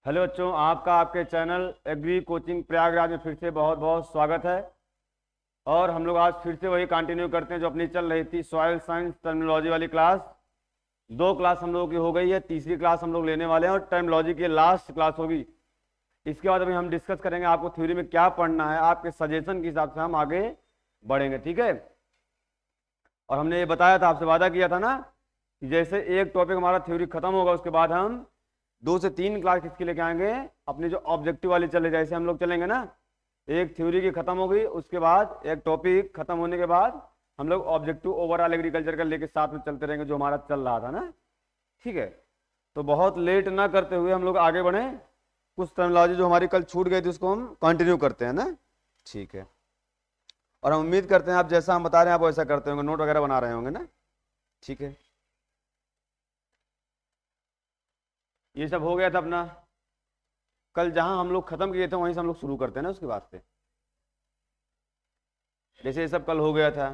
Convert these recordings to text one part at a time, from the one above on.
Hello बच्चों, आपका आपके चैनल एग्री कोचिंग प्रयागराज में फिर से बहुत बहुत स्वागत है। और हम लोग आज फिर से वही कंटिन्यू करते हैं जो अपनी चल रही थी सॉइल साइंस टर्मिनोलॉजी वाली क्लास। 2 क्लास हम लोगों की हो गई है, तीसरी क्लास हम लोग लेने वाले हैं और टर्मिनोलॉजी की लास्ट क्लास होगी। इसके बाद अभी हम डिस्कस करेंगे आपको थ्योरी में क्या पढ़ना है, आपके सजेशन के हिसाब से हम आगे बढ़ेंगे, ठीक है। और हमने ये बताया था, आपसे वादा किया था ना कि जैसे एक टॉपिक हमारा थ्योरी खत्म होगा उसके बाद हम 2 से 3 क्लास किसके लेके आएंगे, अपनी जो ऑब्जेक्टिव वाली चले जैसे हम लोग चलेंगे ना, एक थ्योरी की खत्म हो गई उसके बाद एक टॉपिक खत्म होने के बाद हम लोग ऑब्जेक्टिव ओवरऑल एग्रीकल्चर का लेके साथ में चलते रहेंगे जो हमारा चल रहा था ना, ठीक है। तो बहुत लेट ना करते हुए हम लोग आगे बढ़े, कुछ टर्मिनोलॉजी जो हमारी कल छूट गई थी उसको हम कंटिन्यू करते हैं ना, ठीक है। और हम उम्मीद करते हैं आप जैसा हम बता रहे हैं आप वैसा करते होंगे, नोट वगैरह बना रहे होंगे ना, ठीक है। ये सब हो गया था अपना, कल जहां हम लोग खत्म किए थे वहीं से हम लोग शुरू करते हैं ना उसके बाद से। जैसे ये सब कल हो गया था,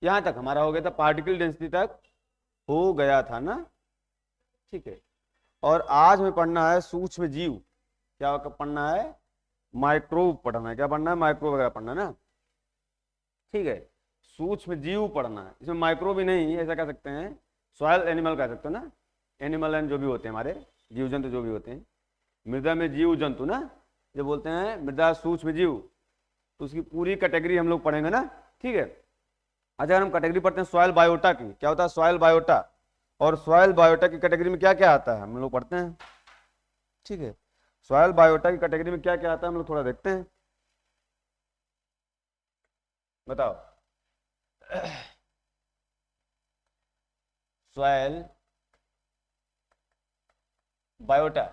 यहां तक हमारा हो गया था, पार्टिकल डेंसिटी तक हो गया था ना, ठीक है। और आज हमें पढ़ना है सूक्ष्म जीव। क्या पढ़ना है? माइक्रोब पढ़ना है। क्या पढ़ना है? माइक्रोब वगैरह पढ़ना है ना, ठीक है। सूक्ष्म जीव पढ़ना है, इसमें माइक्रो भी नहीं, ऐसा कह सकते हैं सॉयल एनिमल कह सकते हो ना, एनिमल एंड जो भी होते हैं हमारे जीव जंतु जो भी होते हैं, मृदा में जीव जंतु ना जो बोलते हैं मृदा सूक्ष्म जीव, तो उसकी पूरी कैटेगरी हम लोग पढ़ेंगे ना, ठीक है। अच्छा, अगर हम कैटेगरी पढ़ते हैं सॉयल बायोटा की, क्या होता है सॉयल बायोटा, और सॉयल बायोटा की कैटेगरी में क्या क्या आता है हम लोग पढ़ते हैं, ठीक है। सॉयल बायोटा की कैटेगरी में क्या क्या आता है हम लोग थोड़ा देखते हैं, बताओ। सॉयल बायोटा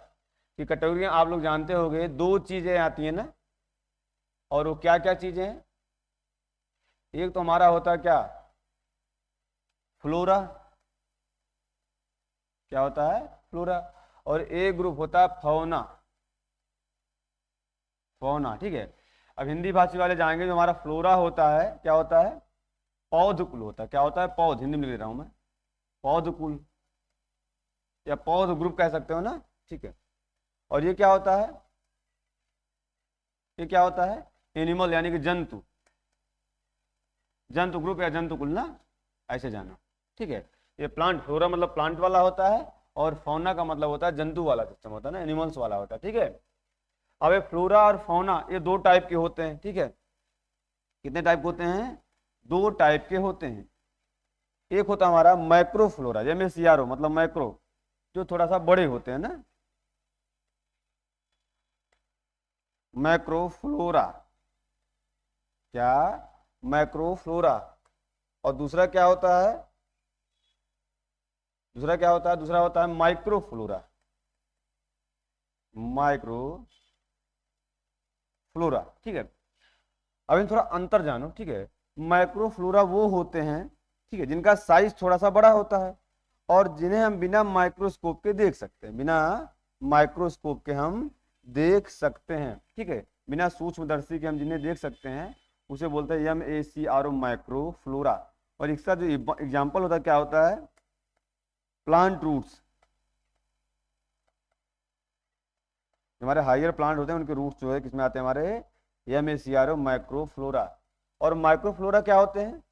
की कैटेगरी आप लोग जानते होंगे, 2 चीजें आती हैं ना, और वो क्या क्या चीजें हैं? एक तो हमारा होता है क्या, फ्लोरा, क्या होता है फ्लोरा, और एक ग्रुप होता है फौना, फौना, ठीक है। अब हिंदी भाषी वाले जाएंगे, जो हमारा फ्लोरा होता है क्या होता है, पौधकुल होता है। क्या होता है? पौध, हिंदी में लिख रहा हूं मैं, पौधकुल या पौध ग्रुप कह सकते हो ना, ठीक है। और ये क्या होता है, ये क्या होता है, एनिमल यानी कि जंतु, जंतु ग्रुप या जंतु कुल ना, ऐसे जाना, ठीक है। ये प्लांट, फ्लोरा मतलब प्लांट वाला होता है, और फौना का मतलब होता है जंतु वाला सिस्टम होता है ना, एनिमल्स वाला होता है, ठीक है। अब ये फ्लोरा और फौना ये 2 टाइप के होते हैं, ठीक है। कितने टाइप होते हैं? 2 टाइप के होते हैं। एक होता है हमारा माइक्रो फ्लोरा, MACRO मतलब माइक्रो, जो थोड़ा सा बड़े होते हैं ना, मैक्रो फ्लोरा, क्या, मैक्रो फ्लोरा। और दूसरा क्या होता है, दूसरा क्या होता है, दूसरा होता है माइक्रो फ्लोरा, माइक्रो फ्लोरा, ठीक है। अब इन थोड़ा अंतर जानो, ठीक है। माइक्रो फ्लोरा वो होते हैं, ठीक है, जिनका साइज थोड़ा सा बड़ा होता है और जिन्हें हम बिना माइक्रोस्कोप के देख सकते हैं, बिना माइक्रोस्कोप के हम देख सकते हैं, ठीक है। बिना सूक्ष्मदर्शी के हम जिन्हें देख सकते हैं उसे बोलते हैं MACRO माइक्रो फ्लोरा। और इसका जो एग्जाम्पल होता है क्या होता है, प्लांट रूट्स, हमारे हायर प्लांट होते हैं उनके रूट्स जो है किसमें आते हैं, हमारे MACRO माइक्रोफ्लोरा। और माइक्रोफ्लोरा क्या होते हैं?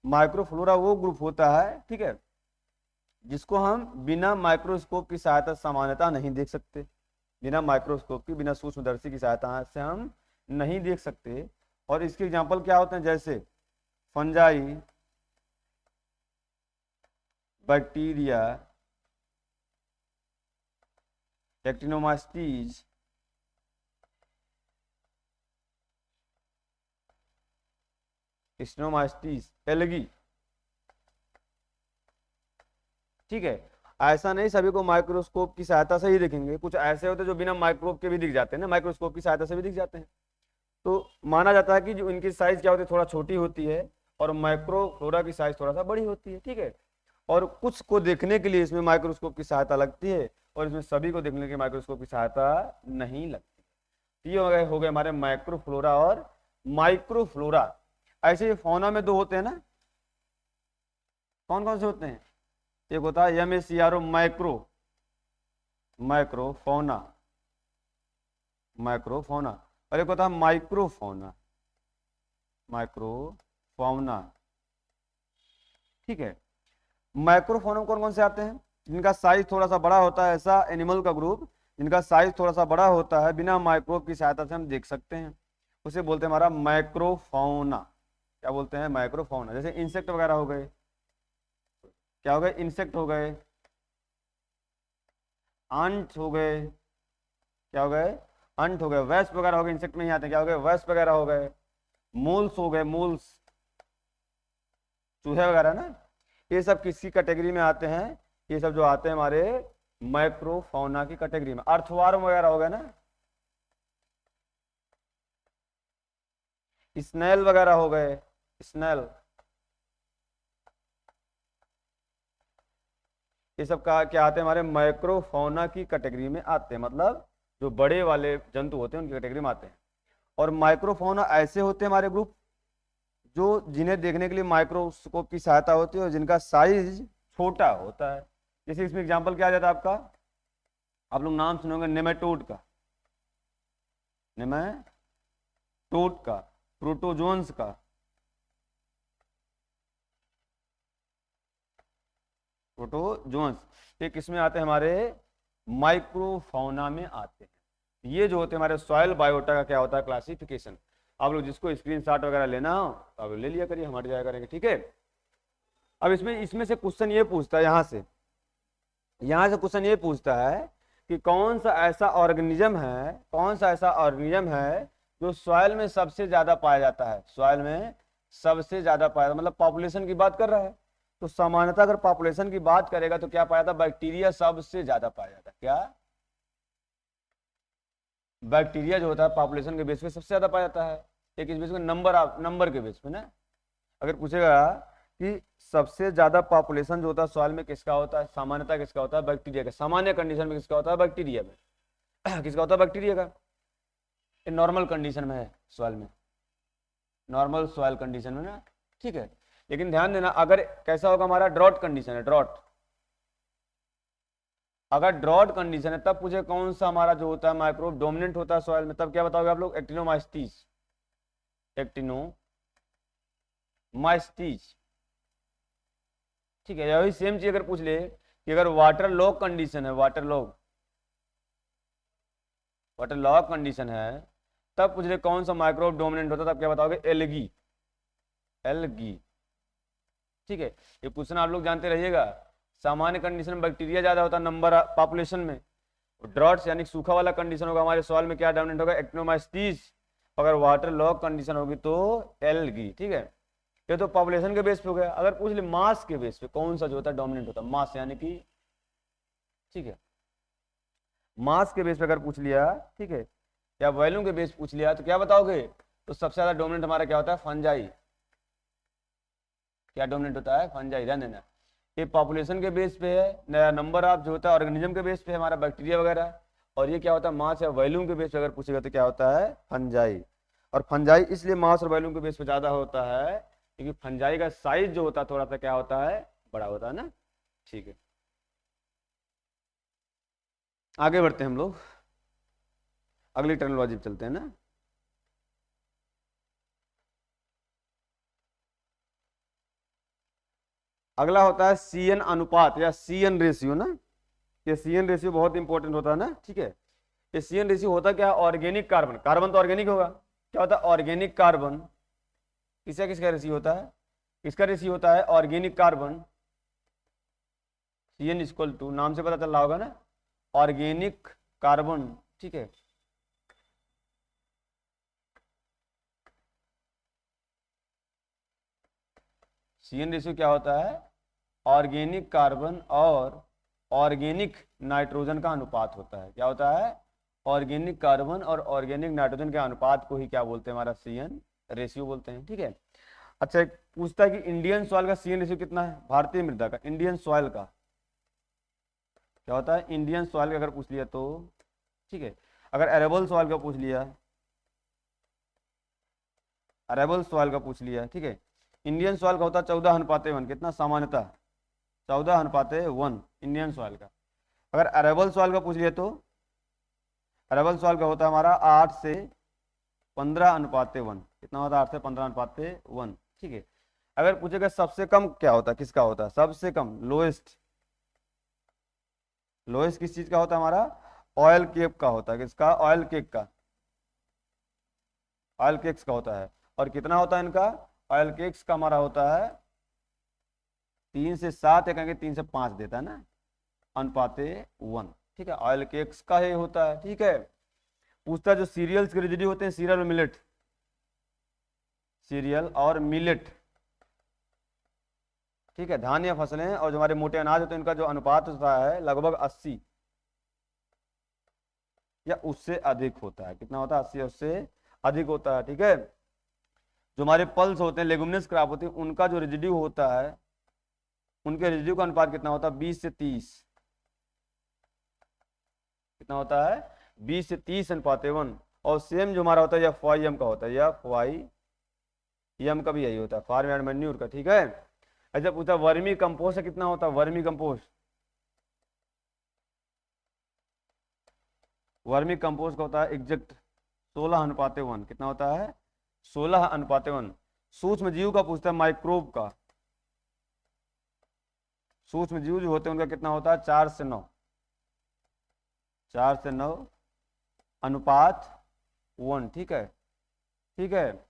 माइक्रोफ्लोरा वो ग्रुप होता है, ठीक है, जिसको हम बिना माइक्रोस्कोप की सहायता सामान्यतः नहीं देख सकते, बिना माइक्रोस्कोप की, बिना सूक्ष्मदर्शी की सहायता से हम नहीं देख सकते। और इसके एग्जाम्पल क्या होते हैं, जैसे फंजाई, बैक्टीरिया, एक्टिनोमास्टीज, स्टोमास्टीज, एलगी, ठीक है। ऐसा नहीं सभी को माइक्रोस्कोप की सहायता से ही दिखेंगे, कुछ ऐसे होते हैं जो बिना माइक्रोस्कोप के भी दिख जाते हैं ना, माइक्रोस्कोप की सहायता से भी दिख जाते हैं। तो माना जाता है कि जो इनकी साइज क्या होती है, थोड़ा छोटी होती है, और माइक्रोफ्लोरा की साइज थोड़ा सा बड़ी होती है, ठीक है। और कुछ को देखने के लिए इसमें माइक्रोस्कोप की सहायता लगती है, और इसमें सभी को देखने के लिए माइक्रोस्कोप की सहायता नहीं लगती। ये हो गए हमारे माइक्रोफ्लोरा और माइक्रोफ्लोरा। ऐसे ही फौना में 2 होते हैं ना, कौन कौन से होते हैं? एक होता है MACRO माइक्रो, माइक्रोफोना, माइक्रोफोना, और एक होता है माइक्रोफोना, माइक्रोफोना। ठीक है, माइक्रोफोना में कौन कौन से आते हैं? जिनका साइज थोड़ा सा बड़ा होता है, ऐसा एनिमल का ग्रुप जिनका साइज थोड़ा सा बड़ा होता है, बिना माइक्रोस्कोप की सहायता से हम देख सकते हैं, उसे बोलते हैं हमारा माइक्रोफोना। क्या बोलते हैं? माइक्रोफोना। जैसे इंसेक्ट वगैरह हो गए, क्या हो गए? इंसेक्ट हो गए, अंट हो गए, क्या हो गए? अंट हो गए, वेस्प वगैरह हो गए, इंसेक्ट में ही आते हैं, क्या हो गए? वेस्प वगैरह हो गए, मूल्स हो गए, मूल्स, चूहे वगैरह ना, ये सब किसकी कैटेगरी में आते हैं? ये सब जो आते हैं हमारे माइक्रोफोना की कैटेगरी में। अर्थवार्म वगैरह हो गए ना, स्नेल वगैरह हो गए, स्नेल, ये सब का क्या आते हैं? हमारे माइक्रोफोना की कैटेगरी में आते हैं, मतलब जो बड़े वाले जंतु होते हैं उनकी कैटेगरी में आते हैं। और माइक्रोफोना ऐसे होते हैं हमारे ग्रुप जो जिन्हें देखने के लिए माइक्रोस्कोप की सहायता होती है और जिनका साइज छोटा होता है। जैसे इसमें एग्जांपल क्या आ जाता है आपका? आप लोग नाम सुनोगे नेमेटोड का, नेमेटोड का, प्रोटोजोन्स का, प्रोटोजोन्स, ये किसमें आते हैं? हमारे माइक्रोफोना में आते हैं। ये जो होते हैं हमारे सॉइल बायोटा का क्या होता है? क्लासिफिकेशन। आप लोग जिसको स्क्रीनशॉट वगैरह लेना हो तो आप लोग ले लिया करिए, हम हट जाया करेंगे, ठीक है। अब इसमें इसमें से क्वेश्चन ये पूछता है, यहाँ से क्वेश्चन ये पूछता है कि कौन सा ऐसा ऑर्गेनिज्म है, कौन सा ऐसा ऑर्गेनिज्म है जो सॉइल में सबसे ज्यादा पाया जाता है? सॉइल में सबसे ज्यादा पाया जाता, मतलब पॉपुलेशन की बात कर रहा है। तो सामान्यतः अगर पॉपुलेशन की बात करेगा तो क्या पाया जाता? बैक्टीरिया सबसे ज्यादा पाया जाता है। क्या? बैक्टीरिया जो होता है पॉपुलेशन के बेस पे सबसे ज्यादा पाया जाता है। एक इस बेस पे नंबर के बेस पे ना, अगर पूछेगा कि सबसे ज्यादा पॉपुलेशन जो होता है सॉइल में किसका होता है, सामान्यतः किसका होता है? बैक्टीरिया का। सामान्य कंडीशन में किसका होता है? बैक्टीरिया में। किसका होता है? बैक्टीरिया का। नॉर्मल कंडीशन में है सॉइल में, नॉर्मल सॉइल कंडीशन में ना, ठीक है। लेकिन ध्यान देना, अगर कैसा होगा हमारा? ड्रॉट कंडीशन है, ड्रॉट, अगर ड्रॉट कंडीशन है तब पूछे कौन सा हमारा जो होता है माइक्रोब डोमिनेंट होता है सॉइल में, तब क्या बताओगे आप लोग? एक्टिनोमाइस्टीज, एक्टिनोमाइस्टीज, ठीक है। यही सेम चीज अगर पूछ ले कि अगर वाटर लॉग कंडीशन है, वाटर लॉग कंडीशन है, तब पूछ ले कौन सा माइक्रोब डोमिनेंट होता है, तब क्या बताओगे? एल्गी, एल्गी, ठीक है। ये क्वेश्चन आप लोग जानते रहिएगा। सामान्य कंडीशन में बैक्टीरिया ज्यादा होता है नंबर पॉपुलेशन में, ड्रॉट्स यानी सूखा वाला कंडीशन होगा हमारे सॉइल में, क्या डोमिनेंट होगा? एक्टिनोमाइस्टीज। अगर वाटर लॉग कंडीशन होगी तो एल्गी, ठीक है। ये तो पॉपुलेशन के बेस पे हो गया। अगर पूछ ले मास के बेस पे कौन सा जो होता है डोमिनेंट होता है, मास यानी कि, ठीक है, मास के बेस पे अगर पूछ लिया, ठीक है, या वॉल्यूम के बेस पूछ लिया तो क्या बताओगे? तो सबसे ज्यादा डोमिनेंट हमारा क्या होता है? फंजाई। क्या डोमिनेंट होता है? फंजाई। ध्यान देना, ये पॉपुलेशन के बेस पे है, नया नंबर ऑफ जो होता है ऑर्गेनिज्म के बेस पे है हमारा बैक्टीरिया वगैरह, और ये क्या होता है? मास या वॉल्यूम के बेस पे अगर पूछेगा तो क्या होता है? फंजाई। और फंजाई इसलिए मास और वॉल्यूम के बेस पे ज्यादा होता है क्योंकि फंजाई का साइज जो होता है थोड़ा सा क्या होता है? बड़ा होता है ना, ठीक है। आगे बढ़ते हैं हम लोग, अगली टर्मिनोलॉजी पे चलते हैं ना। अगला होता है CN अनुपात या CN रेशियो ना। ये CN रेशियो बहुत इंपॉर्टेंट होता है ना, ठीक है। ये CN रेशियो होता क्या है? ऑर्गेनिक कार्बन, कार्बन तो ऑर्गेनिक होगा, क्या होता है? ऑर्गेनिक कार्बन, किसका किसका रेशियो होता है? किसका रेशियो होता है? Organic carbon. CN equal to, नाम से पता चल रहा होगा ना, ऑर्गेनिक कार्बन, ठीक है। CN रेशियो क्या होता है? ऑर्गेनिक कार्बन और ऑर्गेनिक नाइट्रोजन का अनुपात होता है। क्या होता है? ऑर्गेनिक कार्बन और ऑर्गेनिक नाइट्रोजन के अनुपात को ही क्या बोलते हैं? हमारा CN रेशियो बोलते हैं, ठीक है। अच्छा, एक पूछता है कि इंडियन सॉइल का CN रेशियो कितना है? भारतीय मृदा का, इंडियन सॉइल का क्या होता है? इंडियन सॉइल का अगर पूछ लिया तो, ठीक है। अगर अरेबल सॉइल का पूछ लिया, अरेबल सॉइल का पूछ लिया, ठीक है, इंडियन सॉइल का होता है 14:1। कितना? सामान्यतः 14:1 इंडियन सॉइल का। अगर अरेबल सॉइल का पूछ लिए तो अरेबल सॉइल का होता है हमारा 8 से 15:1। कितना होता है? 8 से 15:1। ठीक है। अगर पूछेगा सबसे कम क्या होता है, किसका होता है सबसे कम? लोएस्ट। लोएस्ट किस चीज का होता है हमारा? ऑयल केक का होता है। किसका? ऑयल केक का। ऑयल केक्स का होता है। और कितना होता है इनका? ऑयल केक्स का हमारा होता है 3 से 7 या कहेंगे 3 से 5 देता है ना, अनुपाते 1। ठीक है, ऑयल केक्स का ही होता है। ठीक है। पूछता है जो सीरियल्स के रेजिड्यू होते हैं, सीरियल और मिलेट, सीरियल और मिलेट। ठीक है, धान या फसलें और जो हमारे मोटे अनाज होते हैं इनका जो अनुपात होता है लगभग 80 या उससे अधिक होता है। कितना होता है? 80 या उससे अधिक होता है। ठीक है। जो हमारे पल्स होते हैं, लेगुमिनस क्रॉप होती है, उनका जो रेजिड्यू होता है, उनके रेजिड्यू का अनुपात कितना होता है? 20 से 30। कितना होता है? 20 से 30 अनुपात 1। और सेम जो हमारा होता है एफ वाई एम का होता है, एफ वाई एम का भी यही होता है, फार्म एंड मैन्यूर का। ठीक है। अच्छा पूछा वर्मी कंपोस्ट है, कितना होता है वर्मी कंपोस्ट? वर्मी कंपोस्ट का होता है एग्जैक्ट 16:1। कितना होता है? 16:1। सूक्ष्म जीव का पूछता है, माइक्रोब का। सूक्ष्म जीव जो होते हैं उनका कितना होता है? 4 से 9। 4 से 9 अनुपात 1। ठीक है। ठीक है।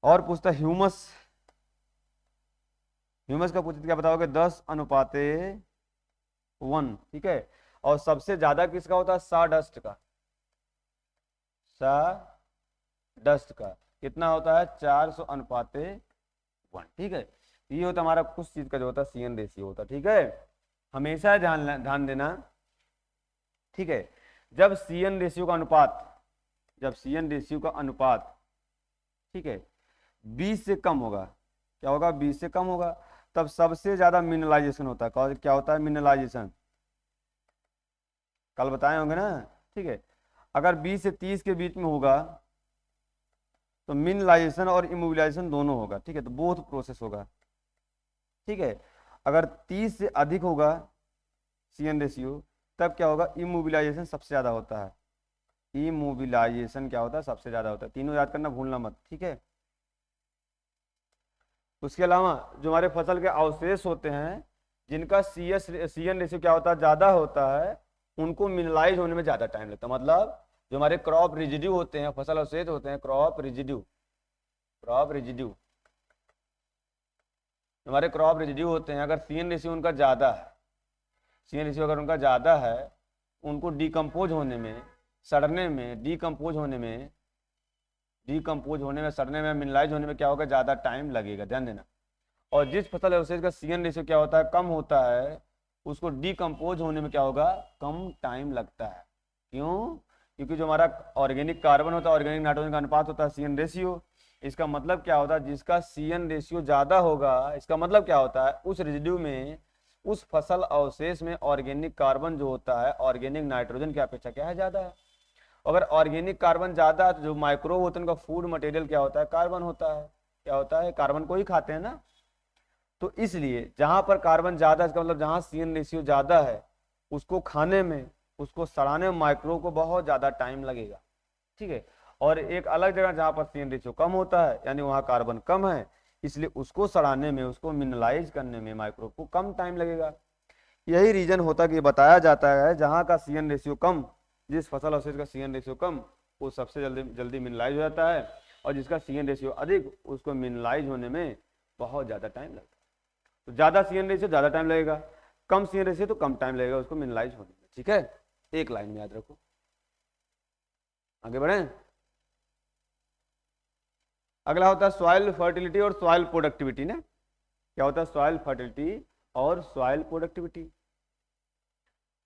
और पूछता है ह्यूमस। ह्यूमस का पूछते क्या बताओगे? 10:1। ठीक है। और सबसे ज्यादा किसका होता है? साडस्ट का। साडस्ट का कितना होता है? 400:1। ठीक है। ये होता है हमारा कुछ चीज का जो होता है सीएन रेशियो होता है। ठीक है। हमेशा ध्यान देना। ठीक है। जब सीएन रेशियो का अनुपात, जब सीएन रेशियो का अनुपात, ठीक है, 20 से कम होगा, क्या होगा? 20 से कम होगा, तब सबसे ज्यादा मिनरलाइजेशन होता है। क्या होता है? मिनरलाइजेशन। कल बताए होंगे ना। ठीक है। अगर 20 से 30 के बीच में होगा तो मिनरलाइजेशन और इमोबिलाइजेशन दोनों होगा। ठीक है। तो बोथ प्रोसेस होगा। ठीक है। अगर 30 से अधिक होगा सीएन रेशियो, तब क्या होगा? इमोबिलाइजेशन सबसे ज्यादा होता है। इमोबिलाइजेशन क्या होता है? सबसे ज्यादा होता है। तीनों याद करना, भूलना मत। ठीक है। उसके अलावा जो हमारे फसल के अवशेष होते हैं, जिनका सीएन रेशियो क्या होता है? ज्यादा होता है, उनको मिनरलाइज होने में ज्यादा टाइम लगता है। मतलब जो हमारे क्रॉप रिजिड्यू होते हैं, फसल अवशेष होते हैं, क्रॉप रिजिड्यू, क्रॉप रिजिड्यू, हमारे क्रॉप रिजिड्यू होते हैं, अगर सीएन रेशियो उनका ज्यादा है, सीएन रेशियो अगर उनका ज्यादा है, उनको डिकम्पोज होने में, सड़ने में, डिकम्पोज होने में, सड़ने में, मिनरलाइज होने में क्या होगा? ज्यादा टाइम लगेगा। ध्यान देना। और जिस फसल अवशेष का सीएन रेशियो क्या होता है? कम होता है, उसको डिकम्पोज होने में क्या होगा? कम टाइम लगता है। क्यों? क्योंकि जो हमारा ऑर्गेनिक कार्बन होता है, ऑर्गेनिक नाइट्रोजन का अनुपात होता है सीएन रेशियो। इसका मतलब क्या होता है? जिसका सीएन रेशियो ज्यादा होगा, इसका मतलब क्या होता है? उस रेजिड्यू में, उस फसल अवशेष में ऑर्गेनिक कार्बन जो होता है, ऑर्गेनिक नाइट्रोजन की अपेक्षा क्या है? ज्यादा है। अगर ऑर्गेनिक कार्बन ज्यादा है तो जो माइक्रोब होते हैं उनका फूड मटेरियल क्या होता है? कार्बन होता है। क्या होता है? कार्बन को ही खाते हैं ना। तो इसलिए जहां पर कार्बन ज्यादा है, इसका मतलब जहां सीएन रेशियो ज्यादा है, उसको खाने में, उसको सड़ाने में माइक्रोब को बहुत ज्यादा टाइम लगेगा। ठीक है। और एक अलग जगह जहां पर सीएन रेशियो कम होता है, यानी वहां कार्बन कम है, इसलिए उसको सड़ाने में, उसको मिनरलाइज करने में माइक्रोब को कम टाइम लगेगा। यही रीजन होता है कि बताया जाता है जहां का सीएन रेशियो कम, जिस फसल अवशेष का सीएन रेशियो कम, वो सबसे जल्दी जल्दी मिनरलाइज हो जाता है, और जिसका सीएन रेशियो अधिक, उसको मिनरलाइज होने में बहुत ज्यादा टाइम लगता है। तो ज्यादा सीएन रेशियो ज्यादा टाइम लगेगा, कम सीएन रेशियो तो कम टाइम लगेगा उसको मिनरलाइज होने में। ठीक है। एक लाइन में याद रखो। आगे बढ़े। अगला होता है सॉइल फर्टिलिटी और सॉइल प्रोडक्टिविटी ना। क्या होता है? सॉइल फर्टिलिटी और सॉइल प्रोडक्टिविटी।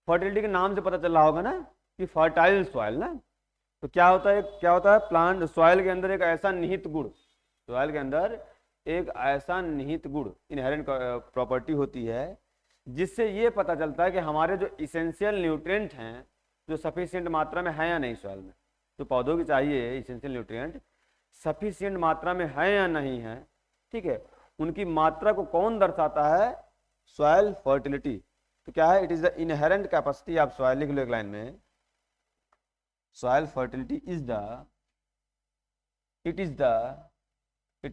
फर्टिलिटी के नाम से पता चल रहा होगा ना कि फर्टाइल सॉइल ना। तो क्या होता है? क्या होता है? प्लांट सॉइल के अंदर एक ऐसा निहित गुण, सॉइल के अंदर एक ऐसा निहित गुण, इनहेरेंट प्रॉपर्टी होती है, जिससे ये पता चलता है कि हमारे जो इसेंशियल न्यूट्रिएंट हैं, जो सफिशिएंट मात्रा में है या नहीं सॉइल में, जो पौधों की चाहिए इसेंशियल न्यूट्रिएंट सफिशिएंट मात्रा में है या नहीं है। ठीक है। उनकी मात्रा को कौन दर्शाता है? सॉइल फर्टिलिटी, तो क्या है, it is the inherent capacity, आप सॉइल लिख लो एक लाइन में, soil fertility is the, it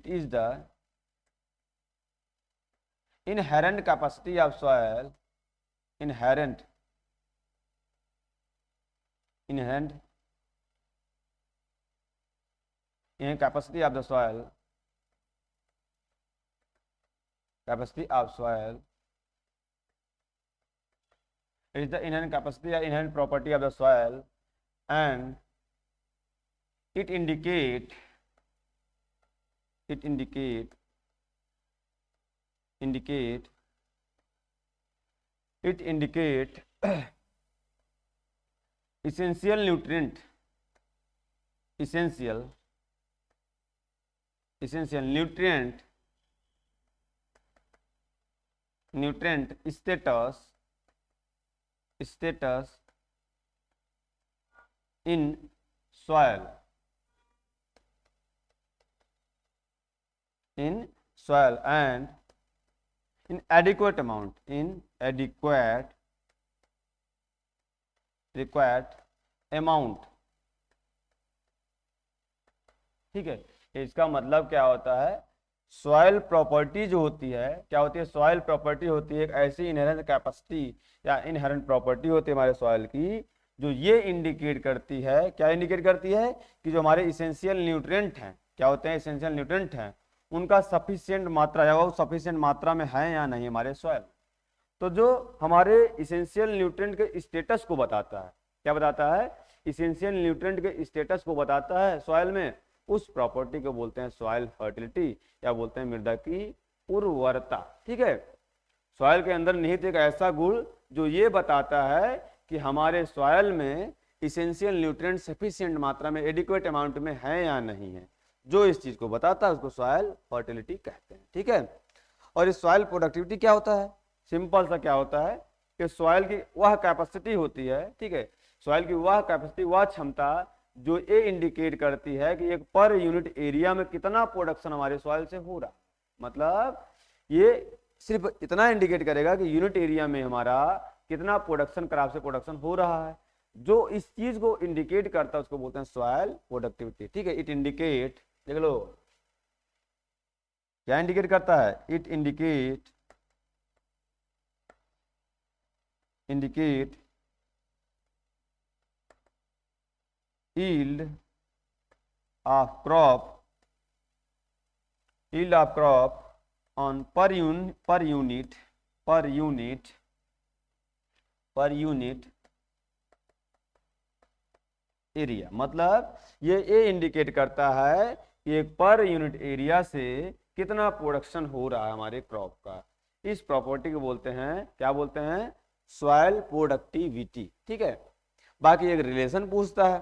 is the inherent capacity of soil, inherent capacity of the soil, capacity of soil, it is the inherent capacity or inherent property of the soil, and it indicate essential nutrient status in soil, and in adequate amount, ठीक है। इसका मतलब क्या होता है, soil property जो होती है, क्या होती है, सॉइल प्रॉपर्टी होती है एक ऐसी इनहेरेंट कैपेसिटी या इनहेरेंट प्रॉपर्टी होती है हमारे सॉइल की, जो ये इंडिकेट करती है, क्या इंडिकेट करती है, कि जो हमारे इसेंशियल न्यूट्रिएंट हैं, क्या होते हैं, इसेंशियल न्यूट्रिएंट हैं, उनका सफिशिएंट मात्रा या वो सफिशिएंट मात्रा में है या नहीं हमारे सॉइल। तो जो हमारे इसेंशियल न्यूट्रिएंट के स्टेटस को बताता है, क्या बताता है, इसेंशियल न्यूट्रिएंट के स्टेटस को बताता है सॉइल में, उस प्रॉपर्टी को बोलते हैं सॉइल फर्टिलिटी, या बोलते हैं मृदा की उर्वरता। ठीक है, सॉइल के अंदर निहित एक ऐसा गुण जो ये बताता है कि हमारे सॉइल में इसेंशियल न्यूट्रिएंट सफिशिएंट मात्रा में, एडिक्वेट अमाउंट में है या नहीं है, जो इस चीज को बताता है उसको सॉइल फर्टिलिटी कहते हैं। ठीक है, और इस सॉइल प्रोडक्टिविटी क्या होता है, सिंपल सा क्या होता है कि सॉइल की वह कैपेसिटी होती है, ठीक है, सॉइल की वह कैपेसिटी, वह क्षमता जो ये इंडिकेट करती है कि एक पर यूनिट एरिया में कितना प्रोडक्शन हमारे सॉइल से हो रहा है। मतलब ये सिर्फ इतना इंडिकेट करेगा कि यूनिट एरिया में हमारा कितना प्रोडक्शन, क्रॉप से प्रोडक्शन हो रहा है। जो इस चीज को इंडिकेट करता है उसको बोलते हैं सॉइल प्रोडक्टिविटी। ठीक है, इट इंडिकेट, देख लो क्या इंडिकेट करता है, it indicate yield of crop on per unit area. मतलब ये इंडिकेट करता है कि एक पर यूनिट एरिया से कितना प्रोडक्शन हो रहा है हमारे क्रॉप का। इस प्रॉपर्टी को बोलते हैं, क्या बोलते हैं, सॉइल प्रोडक्टिविटी। ठीक है, बाकी एक रिलेशन पूछता है,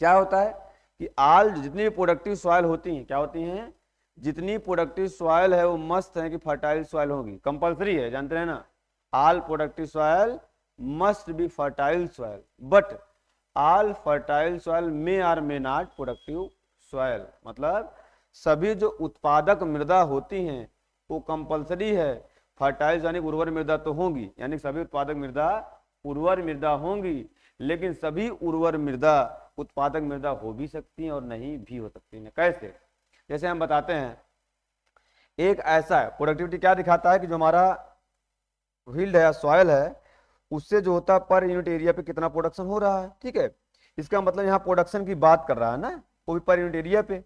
क्या होता है कि आल जितनी भी प्रोडक्टिव सॉइल होती हैं, क्या होती हैं, जितनी प्रोडक्टिव सॉइल है वो मस्ट है कि फर्टाइल सॉइल होगी, कंपलसरी है, जानते हैं ना, all productive soil must be fertile soil, but all fertile soil may or may not productive soil. मतलब सभी जो उत्पादक मृदा होती हैं वो कंपलसरी है, फर्टाइल यानी उर्वर मृदा तो होंगी, यानी सभी उत्पादक मृदा उर्वर मृदा होंगी, लेकिन सभी उर्वर मृदा उत्पादक मृदा हो भी सकती हैं और नहीं भी हो सकती हैं। कैसे, जैसे हम बताते हैं, एक ऐसा है प्रोडक्टिविटी क्या दिखाता है कि जो हमारा फील्ड है या सॉइल है उससे जो होता है पर यूनिट एरिया पे कितना प्रोडक्शन हो रहा है। ठीक है, इसका मतलब यहाँ प्रोडक्शन की बात कर रहा है ना, वो भी पर यूनिट एरिया पे,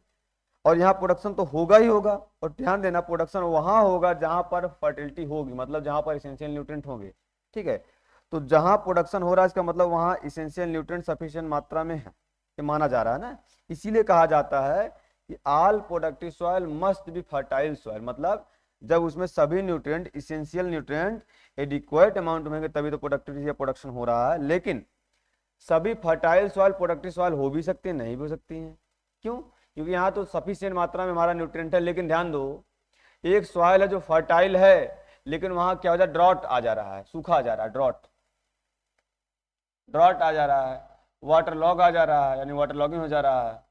और यहाँ प्रोडक्शन तो होगा ही होगा, और ध्यान देना प्रोडक्शन वहां होगा जहां पर फर्टिलिटी होगी, मतलब जहां पर इसेंशियल न्यूट्रिएंट होंगे। ठीक है, तो जहां प्रोडक्शन हो रहा है इसका मतलब वहां इसेंशियल न्यूट्रिएंट सफिशिएंट मात्रा में है, ये माना जा रहा है ना। इसीलिए कहा जाता है कि all productive soil must be fertile soil. मतलब जब उसमें सभी nutrient, essential nutrient adequate amount में होंगे तभी तो प्रोडक्टिविटी या प्रोडक्शन हो रहा है। लेकिन सभी फर्टाइल सॉइल प्रोडक्टिव सॉइल हो भी सकते हैं, नहीं भी हो सकती हैं। क्यों, क्योंकि यहाँ तो सफिशिएंट मात्रा में हमारा न्यूट्रिएंट है, लेकिन ध्यान दो एक सॉइल है जो फर्टाइल है लेकिन वहां क्या हो जाए, ड्रॉट आ जा रहा है, सूखा आ जा रहा है, ड्रॉट आ जा रहा है, वाटर लॉग आ जा रहा है, यानी वाटर लॉगिंग हो जा रहा है,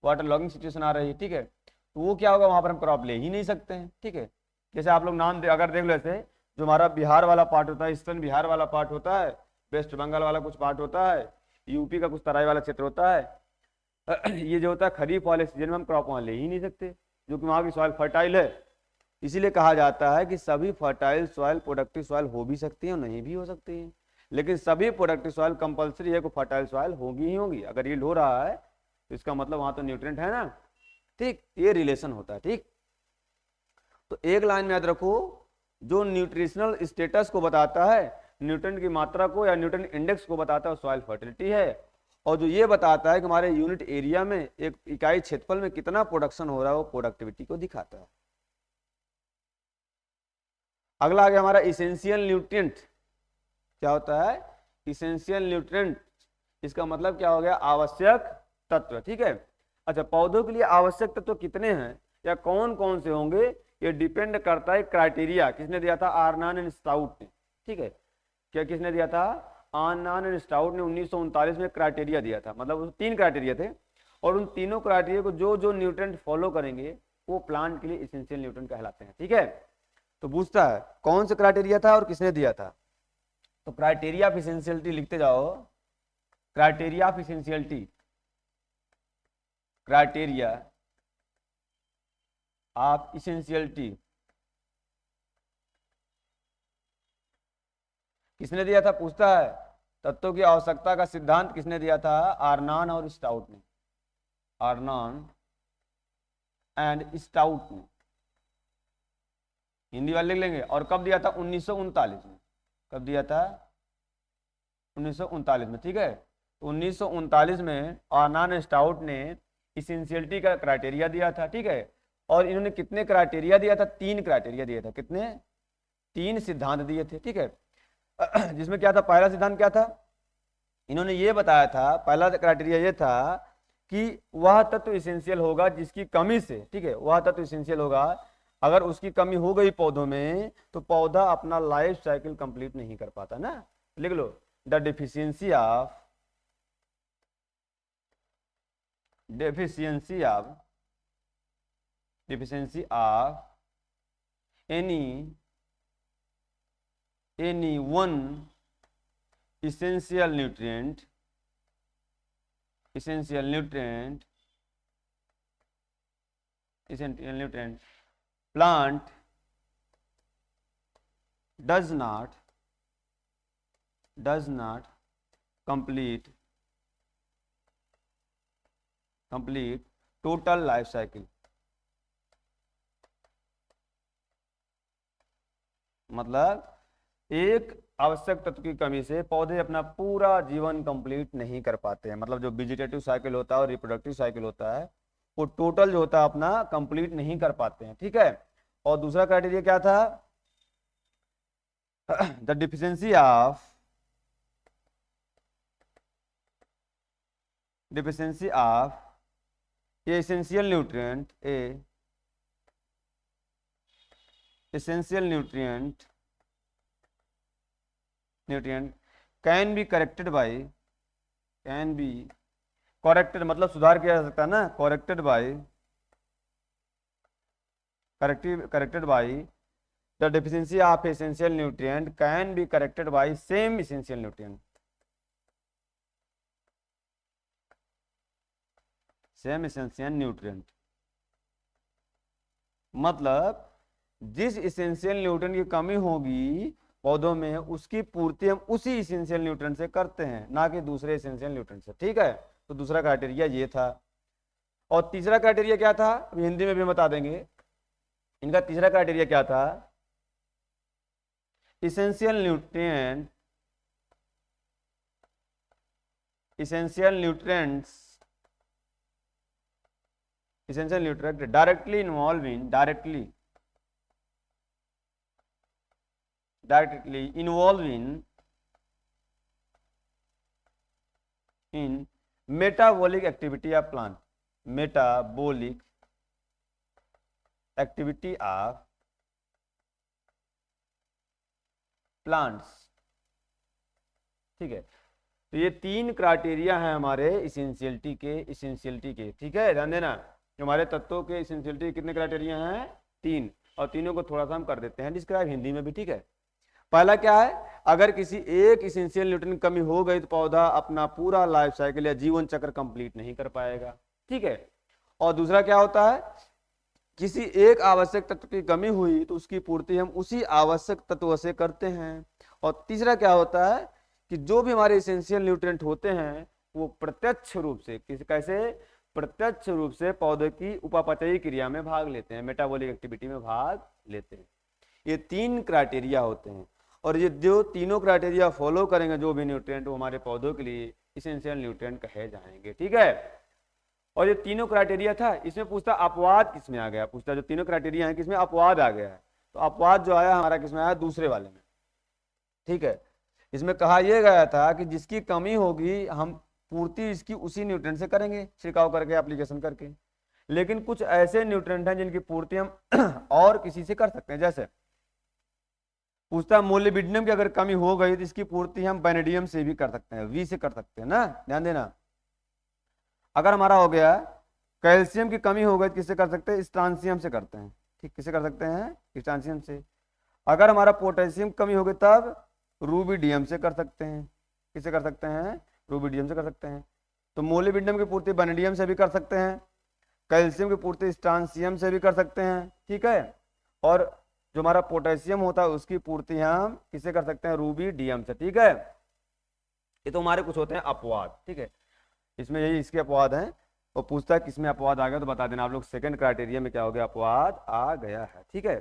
वाटर लॉगिंग सिचुएशन आ रही है। ठीक है, तो वो क्या होगा, वहां पर हम क्रॉप ले ही नहीं सकते हैं। ठीक है, जैसे आप लोग नाम अगर देख लो, ऐसे जो हमारा बिहार वाला पार्ट होता है, ईस्टर्न बिहार वाला पार्ट होता है, वेस्ट बंगाल वाला कुछ पार्ट होता है, यूपी का कुछ तराई वाला क्षेत्र होता है, ये जो होता है खरीफ वाले सीजन में हम क्रॉप वहाँ ले ही नहीं सकते, जो कि वहाँ की सॉइल फर्टाइल है। इसीलिए कहा जाता है कि सभी फर्टाइल सॉइल प्रोडक्टिव सॉइल हो भी सकती हैं और नहीं भी हो सकती हैं, लेकिन सभी प्रोडक्टिव सॉइल कंपलसरी है कि फर्टाइल सॉइल होगी ही होगी। अगर यील्ड हो रहा है तो इसका मतलब वहाँ तो न्यूट्रिएंट है ना, ठीक, ये रिलेशन होता है। ठीक, तो एक लाइन में याद रखो, जो न्यूट्रिशनल स्टेटस को बताता है, न्यूट्रिएंट की मात्रा को या न्यूट्रिएंट इंडेक्स को बताता है, सॉइल फर्टिलिटी है। और जो ये बताता है कि हमारे यूनिट एरिया में, एक इकाई क्षेत्रफल में कितना प्रोडक्शन हो रहा है, वो प्रोडक्टिविटी को दिखाता है। अगला आ गया हमारा इसेंशियल न्यूट्रिएंट। क्या होता है इसेंशियल न्यूट्रिएंट? इसका मतलब क्या हो गया, आवश्यक तत्व। ठीक है, अच्छा, पौधों के लिए आवश्यक तत्व कितने हैं या कौन कौन से होंगे, ये डिपेंड करता है क्राइटेरिया। किसने दिया था? आर्नन एंड स्टाउट ने। ठीक है, क्या किसने दिया था? आर्नन एंड स्टाउट ने 1939 में क्राइटेरिया दिया था। मतलब 3 क्राइटेरिया थे, और उन तीनों क्राइटेरिया को जो जो न्यूट्रिएंट फॉलो करेंगे वो प्लांट के लिए इसेंशियल न्यूट्रिएंट कहलाते हैं। ठीक है, तो पूछता है कौन सा क्राइटेरिया था और किसने दिया था। तो क्राइटेरिया ऑफ इसेंशियलिटी लिखते जाओ, criteria of essentiality, criteria of essentiality किसने दिया था? पूछता है तत्वों की आवश्यकता का सिद्धांत किसने दिया था? आर्नन और स्टाउट ने, आर्नन एंड स्टाउट ने। हिंदी वाले लिख लेंगे। और कब दिया था? 1939 में। कब दिया था? 1939 में। ठीक है, तो 1939 में आर्नन स्टाउट ने इसेंशियलिटी का क्राइटेरिया दिया था। ठीक है, और इन्होंने कितने क्राइटेरिया दिया था? 3 क्राइटेरिया दिया था। कितने? 3 सिद्धांत दिए थे। ठीक है, जिसमें क्या था? पहला सिद्धांत क्या था? इन्होंने ये बताया था, पहला क्राइटेरिया ये था कि वह तत्व इसेंशियल होगा जिसकी कमी से, ठीक है, वह तत्व इसेंशियल होगा, अगर उसकी कमी हो गई पौधों में तो पौधा अपना लाइफ साइकिल कंप्लीट नहीं कर पाता ना। लिख लो, the deficiency of any one essential nutrient plant does not complete total life cycle। मतलब एक आवश्यक तत्व की कमी से पौधे अपना पूरा जीवन कंप्लीट नहीं कर पाते हैं। मतलब जो वेजिटेटिव साइकिल होता है और रिप्रोडक्टिव साइकिल होता है, वो टोटल जो होता है अपना कंप्लीट नहीं कर पाते हैं। ठीक है, और दूसरा क्राइटेरिया क्या था? The deficiency of essential nutrient can be corrected मतलब सुधार किया जा सकता है ना, corrected by the deficiency of essential nutrient can be corrected bye same essential nutrient. मतलब जिस एसेंशियल न्यूट्रिएंट की कमी होगी पौधों में, उसकी पूर्ति हम उसी एसेंशियल न्यूट्रिएंट से करते हैं, ना कि दूसरे एसेंशियल न्यूट्रिएंट से। ठीक है, तो दूसरा क्राइटेरिया ये था। और तीसरा क्राइटेरिया क्या था? अभी हिंदी में भी बता देंगे। इनका तीसरा क्राइटेरिया क्या था? Essential nutrient directly involving in metabolic activity of plant, metabolic activity of plants। ठीक है, तो ये 3 क्राइटेरिया हैं हमारे इसेंशियलिटी के। ठीक है, ध्यान देना, हमारे तत्वों के इसेंशियलिटी कितने क्राइटेरिया हैं? 3। और तीनों को थोड़ा सा हम कर देते हैं डिस्क्राइब हिंदी में भी, ठीक है। पहला क्या है, अगर किसी एक इसेंशियल न्यूट्रिएंट की कमी हो गई तो पौधा अपना पूरा लाइफ साइकिल या जीवन चक्र कंप्लीट नहीं कर पाएगा, ठीक है। और दूसरा क्या होता है, किसी एक आवश्यक तत्व की कमी हुई तो उसकी पूर्ति हम उसी आवश्यक तत्व से करते हैं। और तीसरा क्या होता है कि जो भी हमारे इसेंशियल न्यूट्रिएंट होते हैं वो प्रत्यक्ष रूप से कैसे प्रत्यक्ष रूप से पौधे की उपापचयी क्रिया में भाग लेते हैं, मेटाबॉलिक एक्टिविटी में भाग लेते हैं। ये 3 क्राइटेरिया होते हैं और ये जो तीनों क्राइटेरिया फॉलो करेंगे जो भी न्यूट्रिएंट वो हमारे पौधों के लिए इसेंशियल न्यूट्रिएंट कहे जाएंगे, ठीक है। और ये तीनों क्राइटेरिया था, इसमें पूछता अपवाद किसमें आ गया, पूछता जो तीनों क्राइटेरिया है किसमें अपवाद आ गया है, तो अपवाद जो आया हमारा किसमें आया, दूसरे वाले में, ठीक है। इसमें कहा यह गया था कि जिसकी कमी होगी हम पूर्ति इसकी उसी न्यूट्रिएंट से करेंगे, छिड़काव करके, एप्लीकेशन करके। लेकिन कुछ ऐसे न्यूट्रिएंट हैं जिनकी पूर्ति हम और किसी से कर सकते हैं, जैसे पूछता मोलिब्डेनम की अगर कमी हो गई तो इसकी पूर्ति हम वेनेडियम से भी कर सकते हैं, वी से कर सकते हैं ना, ध्यान देना। अगर हमारा हो गया कैल्शियम की कमी हो गई किससे कर सकते हैं, स्ट्रांसियम से करते हैं, ठीक, किससे कर सकते हैं, स्ट्रांसियम से। अगर हमारा पोटेशियम कमी हो गई तब रूबिडियम से कर सकते हैं, किससे कर सकते हैं, रूबिडियम से कर सकते हैं। तो मोलिब्डेनम की पूर्ति वेनेडियम से भी कर सकते हैं, कैल्शियम की पूर्ति स्ट्रांसियम से भी कर सकते हैं, ठीक है। और जो हमारा पोटेशियम होता है उसकी पूर्ति हम किससे कर सकते हैं, रूबिडियम से, ठीक है। ये तो हमारे कुछ होते हैं अपवाद, ठीक है, इसमें यही इसके अपवाद हैं। और पूछता है किसमें अपवाद आ गया तो बता देना आप लोग, सेकंड क्राइटेरिया में क्या हो गया, अपवाद आ गया है, ठीक है।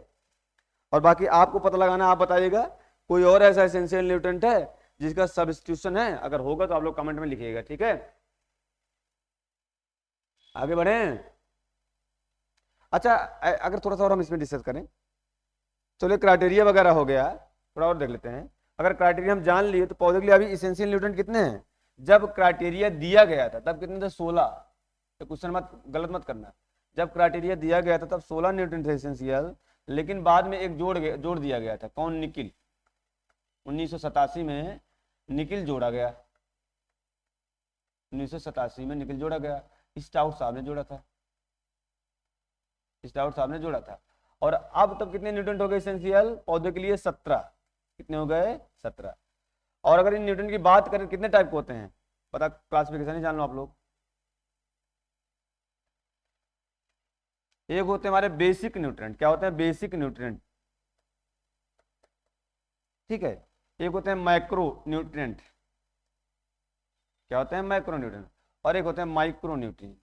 और बाकी आपको पता लगाना, आप बताइएगा कोई और ऐसा एसेंशियल न्यूट्रिएंट है जिसका सब्स्टिट्यूशन है, अगर होगा तो आप लोग कमेंट में लिखिएगा, ठीक है। आगे बढ़े। अच्छा, अगर थोड़ा सा और हम इसमें डिस्कस करें, चलो क्राइटेरिया वगैरह हो गया, थोड़ा और देख लेते हैं। अगर क्राइटेरिया हम जान लिए तो पौधे के लिए अभी इसेंशियल न्यूट्रिएंट कितने हैं, जब क्राइटेरिया दिया गया था तब कितने थे, 16। तो क्वेश्चन मत गलत मत करना, जब क्राइटेरिया दिया गया था तब 16 न्यूट्रिएंट थे एसेंशियल, लेकिन बाद में एक जोड़ दिया गया था, कौन, निकिल। 1987 में निकिल जोड़ा गया, 1987 में निकिल जोड़ा गया, स्टाउट साहब ने जोड़ा था, स्टाउट साहब ने जोड़ा था। और अब तब कितने न्यूट्रिएंट हो गए एसेंशियल पौधे के लिए, 17। कितने हो गए, 17। और अगर इन न्यूट्रिएंट की बात करें कितने टाइप के होते हैं, पता क्लासिफिकेशन ही जान लो आप लोग। एक होते हैं हमारे बेसिक न्यूट्रिएंट, क्या होते हैं, बेसिक न्यूट्रिएंट, ठीक है। एक होते हैं माइक्रो न्यूट्रिएंट, क्या होते हैं, माइक्रो न्यूट्रिएंट। और एक होते हैं माइक्रो न्यूट्रिएंट,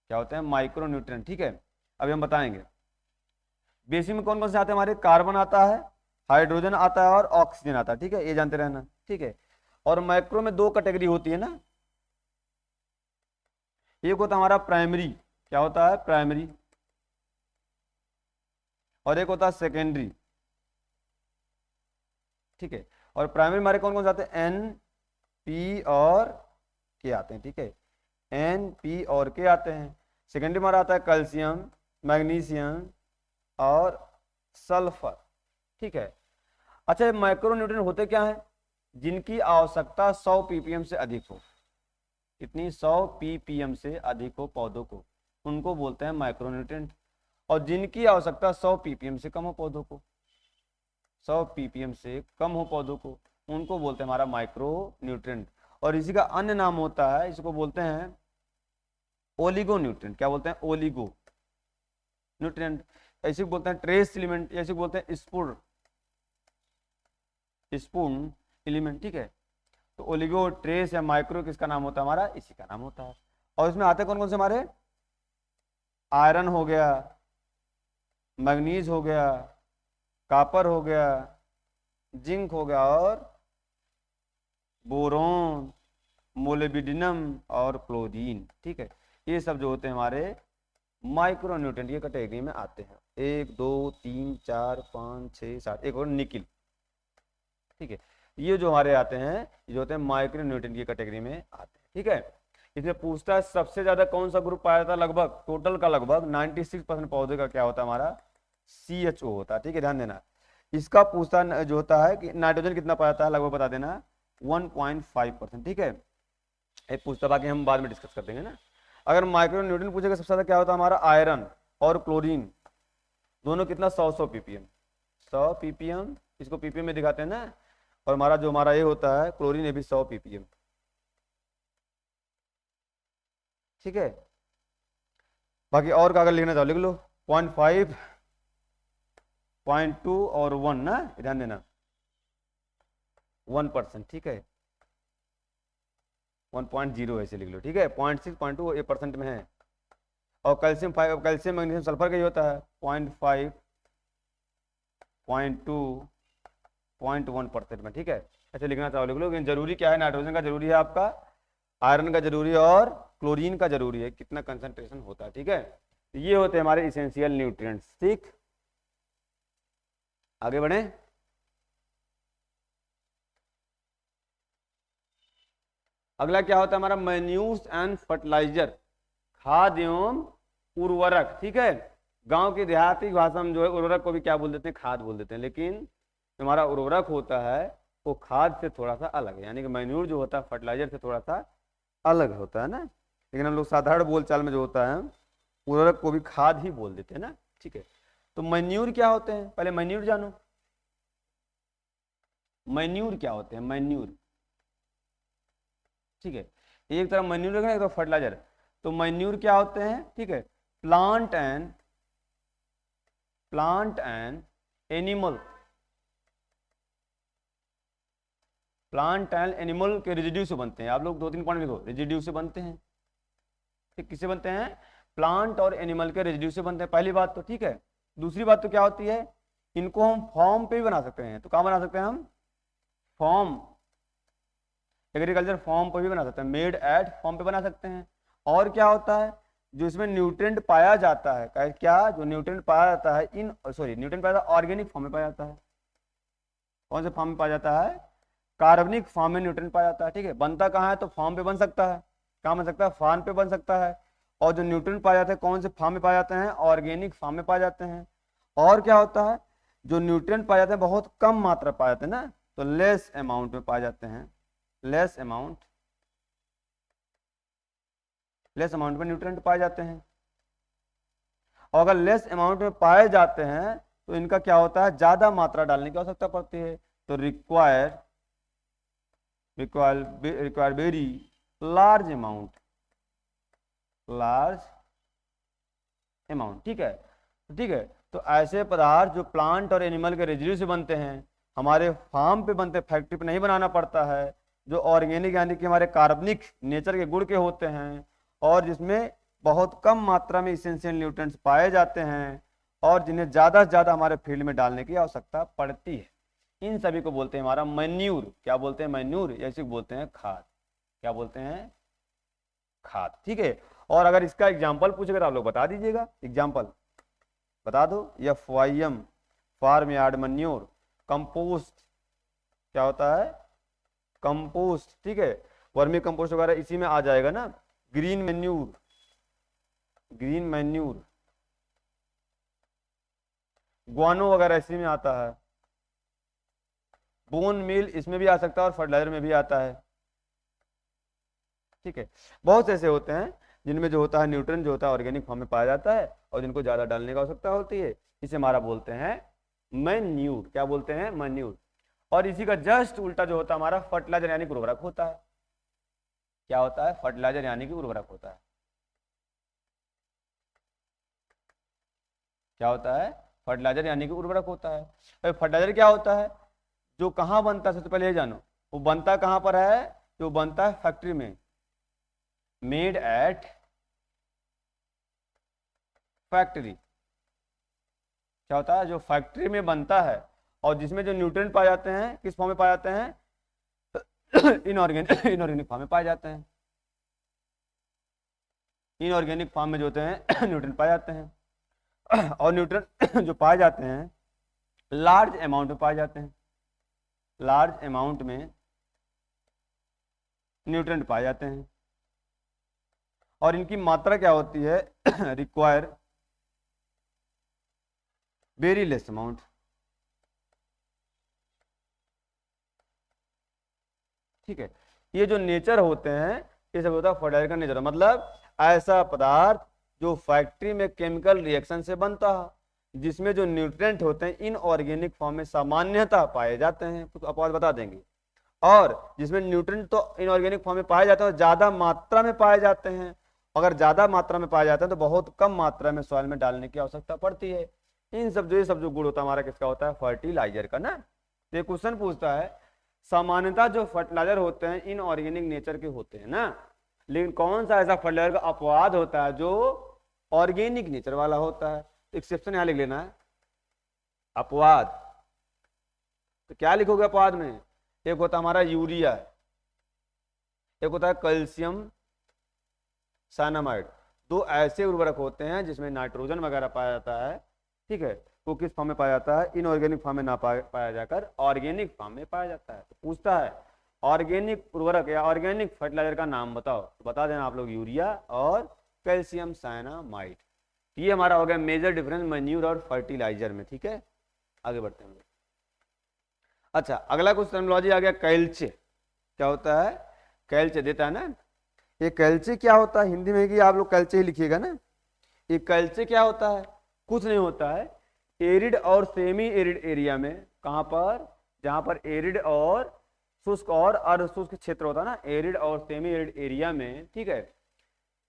क्या होते हैं, माइक्रो न्यूट्रिएंट, ठीक है। अभी हम बताएंगे बेसिक में कौन कौन से आते हैं हमारे, कार्बन आता है, हाइड्रोजन आता है और ऑक्सीजन आता है, ठीक है, ये जानते रहना, ठीक है। और माइक्रो में 2 कैटेगरी होती है ना, एक होता है हमारा प्राइमरी, क्या होता है, प्राइमरी, और एक होता है सेकेंडरी, ठीक है। और प्राइमरी हमारे कौन कौन से आते हैं, एन, पी और के आते हैं, ठीक है, एन, पी और के आते हैं। सेकेंडरी हमारा आता है कैल्शियम, मैग्नीशियम और सल्फर, ठीक है। अच्छा, ये माइक्रो न्यूट्रिएंट होते क्या है, जिनकी आवश्यकता 100 ppm से अधिक हो, इतनी 100 ppm से अधिक हो पौधों को, उनको बोलते हैं माइक्रो न्यूट्रिएंट। और जिनकी आवश्यकता 100 ppm से कम हो पौधों को, 100 ppm से कम हो पौधों को, उनको बोलते हैं हमारा माइक्रो न्यूट्रिएंट। और इसी का अन्य नाम होता है, इसको बोलते हैं ओलिगो न्यूट्रिएंट, क्या बोलते हैं, ओलिगो न्यूट्रिएंट। ऐसे बोलते हैं ट्रेस एलिमेंट, ऐसे बोलते हैं स्पून एलिमेंट, ठीक है। तो ओलिगो, ट्रेस या माइक्रो किसका नाम होता है, हमारा इसी का नाम होता है। और इसमें आते कौन कौन से हमारे, आयरन हो गया, मैग्नीज हो गया, कॉपर हो गया, जिंक हो गया और बोरोन, मोलिब्डेनम और क्लोरीन, ठीक है। ये सब जो होते हैं हमारे माइक्रो न्यूट्रिएंट ये कैटेगरी में आते हैं। 1 2 3 4 5 6 7, एक और निकिल, ठीक है। ये जो हमारे आते हैं ये जो होते हैं माइक्रो न्यूट्रिएंट की कैटेगरी में आते हैं, ठीक है। इसमें पूछता है सबसे ज्यादा कौन सा ग्रुप पाया जाता है, लगभग टोटल का लगभग 96% पौधे का क्या होता है हमारा, CHO होता है, ठीक है, ध्यान देना। इसका पूछता जो होता है कि नाइट्रोजन कितना पाया जाता है, लगभग बता देना 1.5%, ठीक है। एक पूछता, बाकी हम बाद में डिस्कस कर देंगे ना। अगर माइक्रो न्यूट्रिएंट पूछेगा सबसे ज्यादा क्या होता है हमारा, आयरन और क्लोरीन, दोनों कितना 100 ppm, 100 ppm, इसको ppm में दिखाते हैं ना। और हमारा ये होता है क्लोरीन, ये भी 100 ppm। ठीक है, बाकी और कागज लिखना चाहो लिख लो। 0.5, 0.2 और 1 ना, ध्यान देना 1%। ठीक है, 1.0 ऐसे लिख लो। ठीक है, 0.6, 0.2 ये परसेंट में है। और कैल्शियम 5, कैल्शियम मैग्नीशियम सल्फर का ही होता है 0.5, 0.2, 0.1% में। ठीक है, ऐसे लिखना चाहो लिख लो। लेकिन जरूरी क्या है, नाइट्रोजन का जरूरी है आपका, आयरन का जरूरी है और क्लोरीन का जरूरी है, कितना कंसंट्रेशन होता है। ठीक है, ये होते हैं हमारे इसेंशियल न्यूट्रिएंट्स। ठीक, आगे बढ़े। अगला क्या होता है हमारा, मैन्यूर्स एंड फर्टिलाइजर, खाद एवं उर्वरक। ठीक है, गांव की देहाती भाषा में जो है उर्वरक को भी क्या बोल देते हैं, खाद बोल देते हैं। लेकिन हमारा उर्वरक होता है वो खाद से थोड़ा सा अलग है, यानी कि मैन्यूर जो होता है फर्टिलाइजर से थोड़ा सा अलग होता है ना। लेकिन हम लोग साधारण बोलचाल में जो होता है उर्वरक को भी खाद ही बोल देते हैं ना। ठीक है, तो मैन्यूर क्या होते हैं, पहले मैन्यूर जानो। मैन्यूर क्या होते हैं, मैन्यूर। ठीक है, एक तरफ मैन्यूर रखना, एक तरफ फर्टिलाइजर। तो मैन्यूर क्या होते हैं, ठीक है, plant and animal, plant and animal के रेजिड्यू से बनते हैं। आप लोग 2-3 पॉइंट लिखो, रेजिड्यू से बनते हैं। ठीक, किससे बनते हैं, प्लांट और एनिमल के रेजिड्यू से बनते हैं, पहली बात तो। ठीक है, दूसरी बात तो क्या होती है, इनको हम फॉर्म पे भी बना सकते हैं। तो कहाँ बना सकते हैं हम, फॉर्म, एग्रीकल्चर फॉर्म पर भी बना सकते हैं, मेड एट फॉर्म पे बना सकते हैं। और क्या होता है, जो इसमें न्यूट्रिएंट पाया जाता है, क्या जो न्यूट्रिएंट पाया जाता है न्यूट्रिएंट पाया जाता है ऑर्गेनिक फॉर्म में पाया जाता है। कौन से फॉर्म में पाया जाता है, कार्बनिक फॉर्म में न्यूट्रिएंट पाया जाता है। ठीक है, बनता कहाँ है, तो फॉर्म पे बन सकता है, कहाँ बन सकता है, फॉर्म पे बन सकता है। और जो न्यूट्रिएंट पाए जाते हैं कौन से फॉर्म में पाए जाते हैं, ऑर्गेनिक फॉर्म में पाए जाते हैं। और क्या होता है, जो न्यूट्रिएंट पाए जाते हैं बहुत कम मात्रा पाए जाते हैं ना, तो लेस अमाउंट में पाए जाते हैं, लेस अमाउंट में न्यूट्रिएंट पाए जाते हैं। और अगर लेस अमाउंट में पाए जाते हैं तो इनका क्या होता है, ज्यादा मात्रा डालने की आवश्यकता पड़ती है। तो रिक्वायर वेरी लार्ज अमाउंट। ठीक है, ठीक है। तो ऐसे पदार्थ जो प्लांट और एनिमल के रेजिड्यू से बनते हैं, हमारे फार्म पे बनते, फैक्ट्री पे नहीं बनाना पड़ता है, जो ऑर्गेनिक यानी कि हमारे कार्बनिक नेचर के गुण के होते हैं, और जिसमें बहुत कम मात्रा में इसेंशियल न्यूट्रिएंट्स पाए जाते हैं, और जिन्हें ज़्यादा से ज़्यादा हमारे फील्ड में डालने की आवश्यकता पड़ती है, इन सभी को बोलते हैं हमारा मैन्यूर। क्या बोलते हैं, मैन्यूर, ऐसे बोलते हैं खाद। क्या बोलते हैं, खाद। ठीक है, और अगर इसका एग्जाम्पल पूछेगा तो आप लोग बता दीजिएगा, एग्जाम्पल बता दो। FYM, farm yard manure. Compost क्या होता है, कंपोस्ट। ठीक है, वर्मी कंपोस्ट वगैरह इसी में आ जाएगा ना। ग्रीन मैन्यूर, ग्वानो वगैरह इसी में आता है। बोन मील इसमें भी आ सकता है और फर्टिलाइजर में भी आता है। ठीक है, बहुत से ऐसे होते हैं जिनमें जो होता है न्यूट्रिएंट जो होता है ऑर्गेनिक फॉर्म में पाया जाता है, और जिनको ज्यादा डालने की आवश्यकता होती है, इसे हमारा बोलते हैं मैन्यूर। क्या बोलते हैं, मैन्यूर। और इसी का जस्ट उल्टा जो होता है हमारा फर्टिलाइजर यानी कि उर्वरक होता है। क्या होता है, फर्टिलाइजर यानी कि उर्वरक होता है। क्या होता है, फर्टिलाइजर यानी कि उर्वरक होता है। फर्टिलाइजर क्या होता है, जो कहाँ बनता है, सबसे पहले ये जानो, वो बनता कहाँ पर है, जो बनता है फैक्ट्री में, मेड एट फैक्ट्री। क्या होता है, जो फैक्ट्री में बनता है, और जिसमें जो न्यूट्रिएंट पाए जाते हैं किस फॉर्म में पाए जाते हैं, इनऑर्गेनिक फॉर्म में पाए जाते हैं। इनऑर्गेनिक फॉर्म में जो होते हैं न्यूट्रिएंट पाए जाते हैं, और न्यूट्रिएंट जो पाए जाते हैं लार्ज अमाउंट में पाए जाते हैं, लार्ज अमाउंट में न्यूट्रिएंट पाए जाते हैं। और इनकी मात्रा क्या होती है, रिक्वायर वेरी लेस अमाउंट। ठीक है, ये जो नेचर होते हैं ये सब होता है फर्टिलाइजर का नेचर, मतलब ऐसा पदार्थ जो फैक्ट्री में केमिकल रिएक्शन से बनता है, जिसमें जो न्यूट्रिएंट होते हैं इनऑर्गेनिक फॉर्म में सामान्यतः पाए जाते हैं, कुछ अपवाद बता देंगे, और जिसमें न्यूट्रिएंट तो इनऑर्गेनिक फॉर्म में पाए जाते हैं और ज्यादा मात्रा में पाए जाते हैं। अगर ज्यादा मात्रा में पाए जाते हैं तो बहुत कम मात्रा में सॉइल में डालने की आवश्यकता पड़ती है। ये सब जो गुण होता है हमारा किसका होता है, फर्टिलाइजर का ना। तो ये क्वेश्चन पूछता है सामान्यतः जो फर्टिलाइजर होते हैं इनऑर्गेनिक नेचर के होते हैं ना, लेकिन कौन सा ऐसा फर्टिलाइजर का अपवाद होता है जो ऑर्गेनिक नेचर वाला होता है। एक्सेप्शन यहां लिख लेना है, अपवाद। तो क्या लिखोगे अपवाद में, एक होता है हमारा यूरिया, एक होता है कैल्शियम साइनामाइड। दो ऐसे उर्वरक होते हैं जिसमें नाइट्रोजन वगैरह पाया जाता है, ठीक है। वो किस फॉर्म में पाया जाता है, इनऑर्गेनिक फॉर्म में ना पाया जाकर ऑर्गेनिक फॉर्म में पाया जाता है। तो पूछता है ऑर्गेनिक उर्वरक या ऑर्गेनिक फर्टिलाइजर का नाम बताओ, तो बता देना आप लोग यूरिया और कैल्शियम साइनामाइड। ये हमारा हो गया मेजर डिफरेंस मैन्यूर और फर्टिलाइजर में, ठीक है। आगे बढ़ते हैं। अच्छा, अगला कुछ टर्मिनोलॉजी आ गया कैल्चे। क्या होता है, कैल्चे देता है ना, ये कैल्चे क्या होता है हिंदी में, कि आप लोग कैल्चे ही लिखिएगा ना। ये कैल्चे क्या होता है, कुछ नहीं होता है, एरिड और सेमी एरिड एरिया में, कहां पर, जहां पर एरिड और शुष्क और अर्धशुष्क क्षेत्र होता है ना, एरिड और सेमी एरिड एरिया में, ठीक है,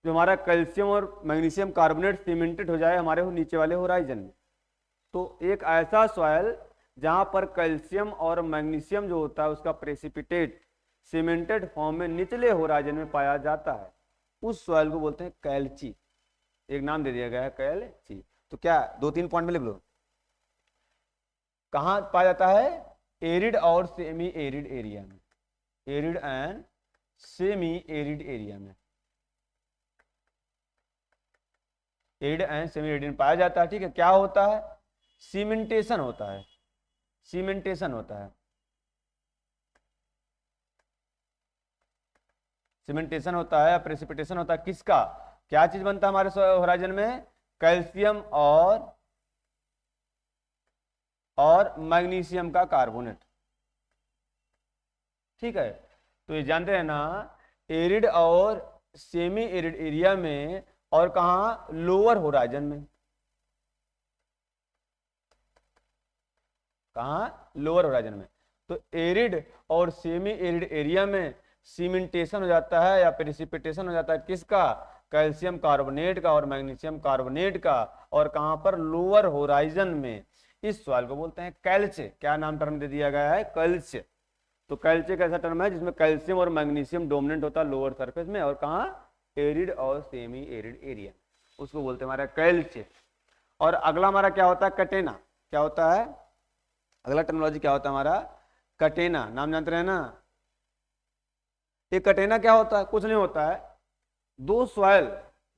जो हमारा कैल्शियम और मैग्नीशियम कार्बोनेट सीमेंटेड हो जाए हमारे नीचे वाले होराइजन में। तो एक ऐसा सॉइल जहां पर कैल्शियम और मैग्नीशियम जो होता है उसका प्रेसिपिटेट सीमेंटेड फॉर्म में निचले होराइजन में पाया जाता है, उस सॉइल को बोलते हैं कैल्ची। एक नाम दे दिया गया है कैल्ची। तो क्या 2-3 पॉइंट में लिख लो, कहां पाया जाता है, एरिड और सेमी एरिड एरिया में, arid and semi arid area में, एरिड एंड सेमी एरिड में पाया जाता है, ठीक है। क्या होता है, सीमेंटेशन होता है, सीमेंटेशन होता है, सीमेंटेशन होता है, प्रेसिपिटेशन होता है, किसका, क्या चीज बनता है हमारे होराइजन में, कैल्शियम और मैग्नीशियम का कार्बोनेट, ठीक है। तो ये जानते हैं ना, एरिड और सेमी एरिड एरिया में, और कहा, लोअर होराइजन में, कहा, लोअर होराइजन में। तो एरिड और सेमी एरिड एरिया में सीमेंटेशन हो जाता है या प्रेसिपिटेशन हो जाता है किसका, कैल्शियम कार्बोनेट का और मैग्नीशियम कार्बोनेट का, और कहां पर, लोअर होराइजन में। इस सॉइल को बोलते हैं कैल्चे। क्या नाम टर्म दे दिया गया है, कैल्चे। तो कैल्चे का ऐसा टर्म है जिसमें कैल्शियम और मैग्नीशियम डोमिनेंट होता है लोअर सरफेस में, और कहा, एरिड और सेमी एरिड एरिया, उसको बोलते हैं हमारा कैल्चे। और अगला हमारा क्या होता है, कटेना। क्या होता है, अगला टर्मिनोलॉजी क्या होता है हमारा, कटेना। नाम जानते हैं ना, ये कटेना क्या होता है, कुछ नहीं होता है, दो सॉइल,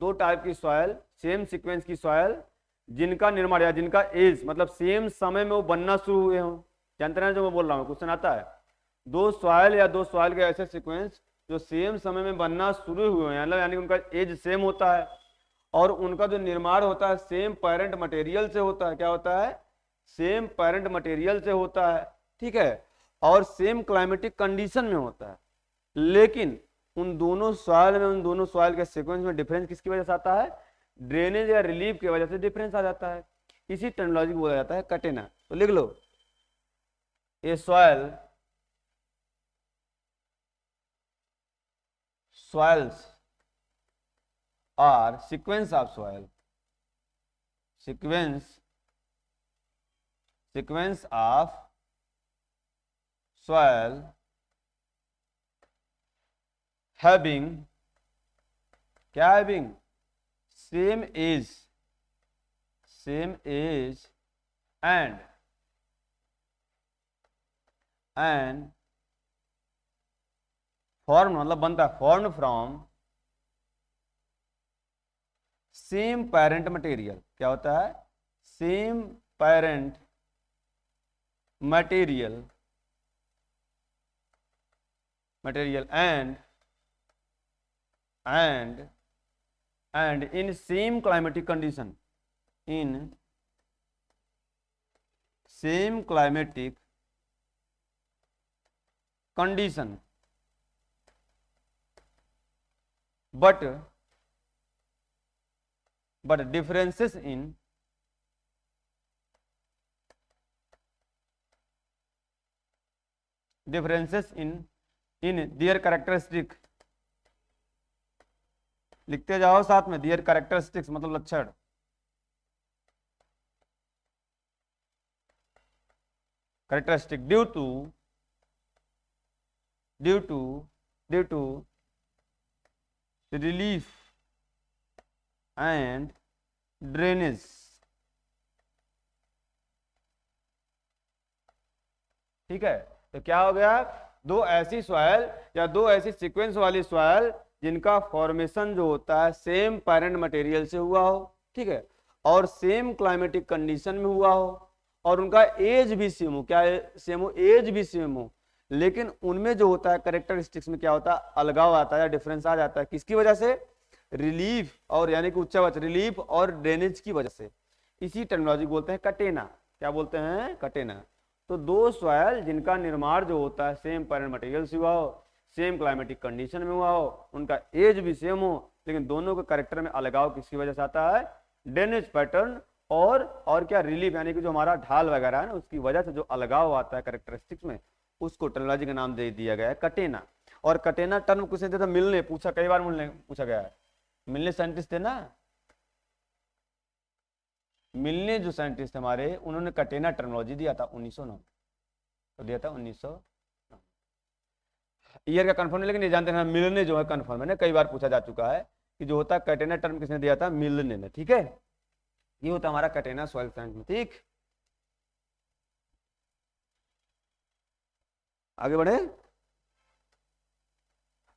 दो टाइप की सॉइल, सेम सीक्वेंस की सॉइल, जिनका निर्माण या जिनका एज मतलब सेम समय में वो बनना शुरू हुए हों। जानते हैं जो मैं बोल रहा हूँ, क्वेश्चन आता है, दो सॉइल या दो सॉइल के ऐसे सीक्वेंस जो सेम समय में बनना शुरू हुए हैं, यानी उनका एज सेम होता है और उनका जो निर्माण होता है सेम पेरेंट मटेरियल से होता है। क्या होता है, सेम पेरेंट मटेरियल से होता है, ठीक है, और सेम क्लाइमेटिक कंडीशन में होता है। लेकिन उन दोनों सॉइल में, उन दोनों सॉइल के सीक्वेंस में डिफरेंस किसकी वजह से आता है, ड्रेनेज या रिलीफ की वजह से डिफरेंस आ जाता है। इसी टर्मिनोलॉजी को बोला जाता है कटेना। तो लिख लो, ए soil, soils are sequence of soil, sequence of soil having, क्या having, same age and form मतलब बनता है, form from same parent material. क्या होता है, same parent material and in same climatic condition, in same climatic condition, but differences in differences in their characteristic, लिखते जाओ साथ में, दियर कैरेक्टरिस्टिक्स मतलब लक्षण, characteristic due to relief and drainage. ठीक है, तो क्या हो गया, दो ऐसी सॉइल या दो ऐसी सीक्वेंस वाली सॉइल जिनका फॉर्मेशन जो होता है सेम पैरेंट मटेरियल से हुआ हो, ठीक है, और सेम क्लाइमेटिक कंडीशन में हुआ हो, और उनका एज भी सेम हो, क्या सेम हो, एज भी सेम हो, लेकिन उनमें जो होता है कैरेक्टरिस्टिक्स में क्या होता है, अलगाव आता है या डिफरेंस आ जाता है। किसकी वजह से, रिलीफ और यानी कि उच्चावच रिलीफ और ड्रेनेज की वजह से। इसी टर्मिनोलॉजी बोलते हैं कटेना। क्या बोलते हैं, कटेना। तो दो सॉइल जिनका निर्माण जो होता है सेम पैरेंट मटेरियल से हुआ हो, सेम क्लाइमेटिक कंडीशन में हुआ हो, उनका एज भी सेम हो, लेकिन दोनों के कैरेक्टर में अलगाव किसकी वजह से आता है, ड्रेनेज पैटर्न और क्या, रिलीफ यानी कि जो हमारा ढाल वगैरह है ना, उसकी वजह से जो अलगाव आता है कैरेक्टरिस्टिक्स में, उसको टर्मिनोलॉजी का नाम दे दिया गया है कटेना। और कटेना टर्म किसने दिया था, मिलने, पूछा कई बार मिलने पूछा गया है, मिलने साइंटिस्ट थे ना, मिलने जो साइंटिस्ट हमारे, उन्होंने कटेना टर्मिनोलॉजी दिया था 1909, तो दिया था 1909। ईयर का कंफर्म नहीं, लेकिन ये जानते हैं मिलने जो है कंफर्म है ना, कई बार पूछा जा चुका है कि जो होता है कटेना टर्म किसने दिया था, मिलने ने। ठीक है, ये होता हमारा कटेना सॉइल साइंस में। ठीक, आगे बढ़े।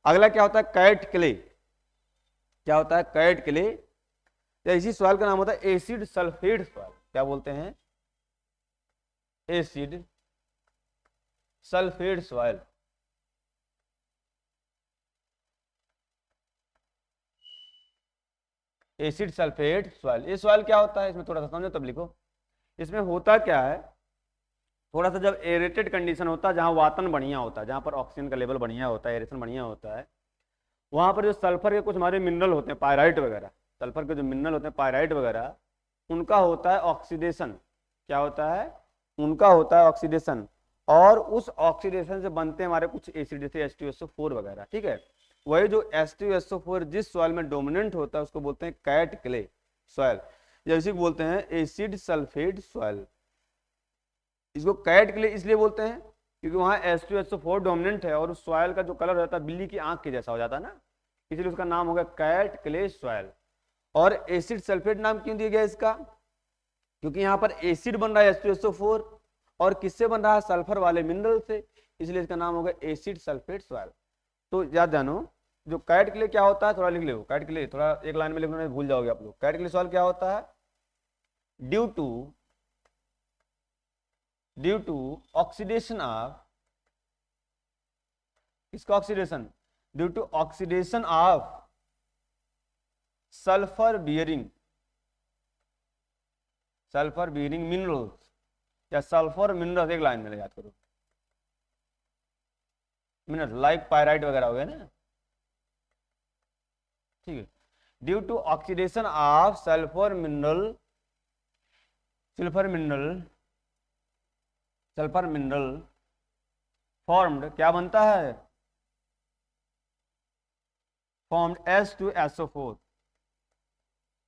अगला क्या होता है, कैट क्ले। क्या होता है, कैट क्ले, या इसी सॉइल का नाम होता है एसिड सल्फेट सॉइल। क्या बोलते हैं, acid sulphate soil. Acid sulphate soil, ये सॉइल क्या होता है, इसमें थोड़ा सा समझो तब लिखो। इसमें होता क्या है, थोड़ा सा जब एरेटेड कंडीशन होता है, जहां वातन बढ़िया होता है, जहां पर ऑक्सीजन का लेवल बढ़िया होता है, एरेशन बढ़िया होता है, वहां पर जो सल्फर के कुछ हमारे मिनरल होते हैं, पायराइट वगैरह, सल्फर के जो मिनरल होते हैं पायराइट वगैरह, उनका होता है ऑक्सीडेशन। क्या होता है, उनका होता है ऑक्सीडेशन, और उस ऑक्सीडेशन से बनते हैं हमारे कुछ एसिड, जैसे H2SO4 वगैरह। ठीक है, वही जो H2SO4 जिस सॉइल में डोमिनेंट होता है उसको बोलते हैं कैट क्ले सॉइल, जैसे बोलते हैं एसिड सल्फेट सॉइल। इसको कैट क्ले इसलिए बोलते हैं क्योंकि वहाँ H2SO4 डोमिनेंट है, और उस सॉइल का जो कलर रहता है बिल्ली की आंख के जैसा हो जाता है ना, इसलिए उसका नाम हो गया कैट क्ले सॉइल। और एसिड सल्फेट नाम क्यों दिया गया इसका, क्योंकि यहाँ पर एसिड बन रहा है H2SO4, और किससे बन रहा है, सल्फर वाले मिनरल से, इसलिए इसका नाम हो गया एसिड सल्फेट सॉइल। तो याद जानो, जो कैट क्ले क्या होता है, थोड़ा लिख लो, कैट क्ले थोड़ा एक लाइन में लिखना, भूल जाओगे आप लोग। कैट क्ले सॉइल क्या होता है, ड्यू टू ऑक्सीडेशन ऑफ, किसका oxidation, due to oxidation of sulphur bearing minerals, या सल्फर मिनरल्स, एक लाइन में याद करो, मिनरल लाइक पायराइट वगैरह हो गए ना। ठीक है, due to oxidation of sulphur mineral formed, क्या बनता है, फॉर्म्ड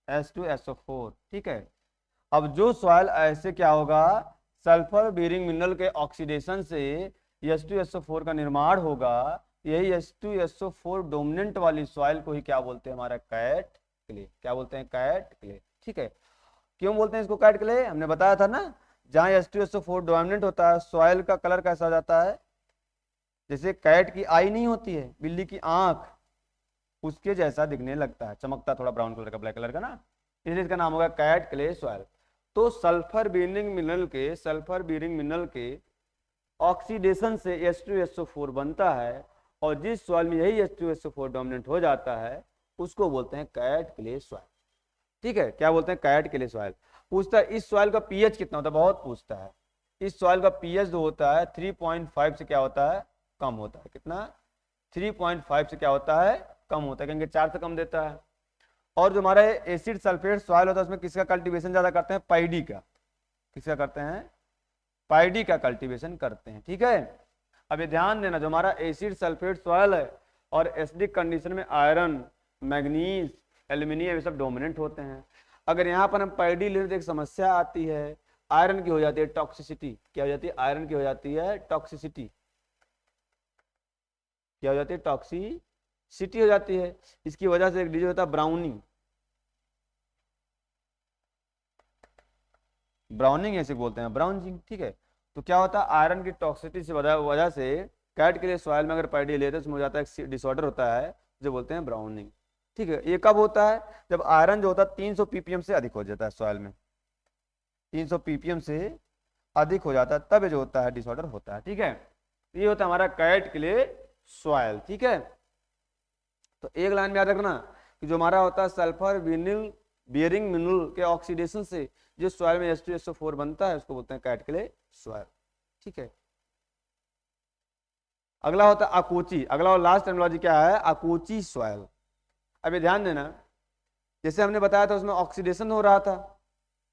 H2SO4। ठीक है, अब जो सॉइल ऐसे क्या होगा, सल्फर बीरिंग मिनरल के ऑक्सीडेशन से H2SO4 का निर्माण होगा, यही H2SO4 डोमिनेंट वाली सॉइल को ही क्या बोलते हैं, हमारा कैट क्ले। क्या बोलते हैं, कैट क्ले। ठीक है, क्यों बोलते हैं इसको कैट क्ले, हमने बताया था ना, जहां H2SO4 डोमिनेंट होता है सॉइल का कलर कैसा हो जाता है, जैसे कैट की आई नहीं होती है, बिल्ली की आंख, उसके जैसा दिखने लगता है, चमकता थोड़ा ब्राउन कलर का, ब्लैक कलर का ना, इसलिए इसका नाम होगा कैट क्ले सॉइल। तो सल्फर बीरिंग मिनरल के ऑक्सीडेशन से H2SO4 बनता है, और जिस सॉइल में यही H2SO4 डोमिनेंट हो जाता है उसको बोलते हैं कैट क्ले सॉइल। ठीक है, क्या बोलते हैं, कैट क्ले सॉइल। पूछता है इस सॉइल का पीएच कितना होता है, बहुत पूछता है। इस सॉइल का पीएच जो होता है 3.5 से क्या होता है, कम होता है। कितना, 3.5 से क्या होता है, कम होता है, क्योंकि 4 से कम देता है। और जो हमारा एसिड सल्फेट सॉइल होता है उसमें किसका कल्टीवेशन ज्यादा करते हैं, पाइडी का। किसका करते हैं, पाइडी का कल्टीवेशन करते हैं। ठीक है, अब ये ध्यान देना, जो हमारा एसिड सल्फेट सॉइल है और एसिडिक कंडीशन में आयरन, मैग्नीज, एल्यूमिनियम ये सब डोमिनेंट होते हैं। अगर यहाँ पर हम पैडी लेने तो एक समस्या आती है, आयरन की हो जाती है टॉक्सिसिटी। क्या हो जाती है? आयरन की हो जाती है टॉक्सिसिटी। क्या हो जाती है? टॉक्सिसिटी हो जाती है। इसकी वजह से एक डिजीज होता है ब्राउनिंग। ब्राउनिंग ऐसे बोलते हैं, ब्राउनिंग, ठीक है। तो क्या होता है? आयरन की टॉक्सिसिटी से वजह से कैट के लिए सॉइल में अगर पैडी लेते हैं उसमें हो जाता है एक डिसऑर्डर होता है जो बोलते हैं ब्राउनिंग, ठीक है। ये कब होता है? जब आयरन जो होता है 300 ppm से अधिक हो जाता है सॉइल में, 300 ppm से अधिक हो जाता है, तब ये जो होता है डिसऑर्डर होता है, ठीक है। ये होता है हमारा कैट के लिए सॉइल, ठीक है। तो एक लाइन में याद रखना कि जो हमारा होता है सल्फर विनिल बियरिंग मिनरल के ऑक्सीडेशन से जो सॉइल में H2SO4 बनता है उसको बोलते हैं कैट के लिए सॉइल, ठीक है। अगला होता है अकोची। अगला और लास्ट टर्मिनोलॉजी क्या है? अकोची सॉइल। अब ये ध्यान देना, जैसे हमने बताया था उसमें ऑक्सीडेशन हो रहा था,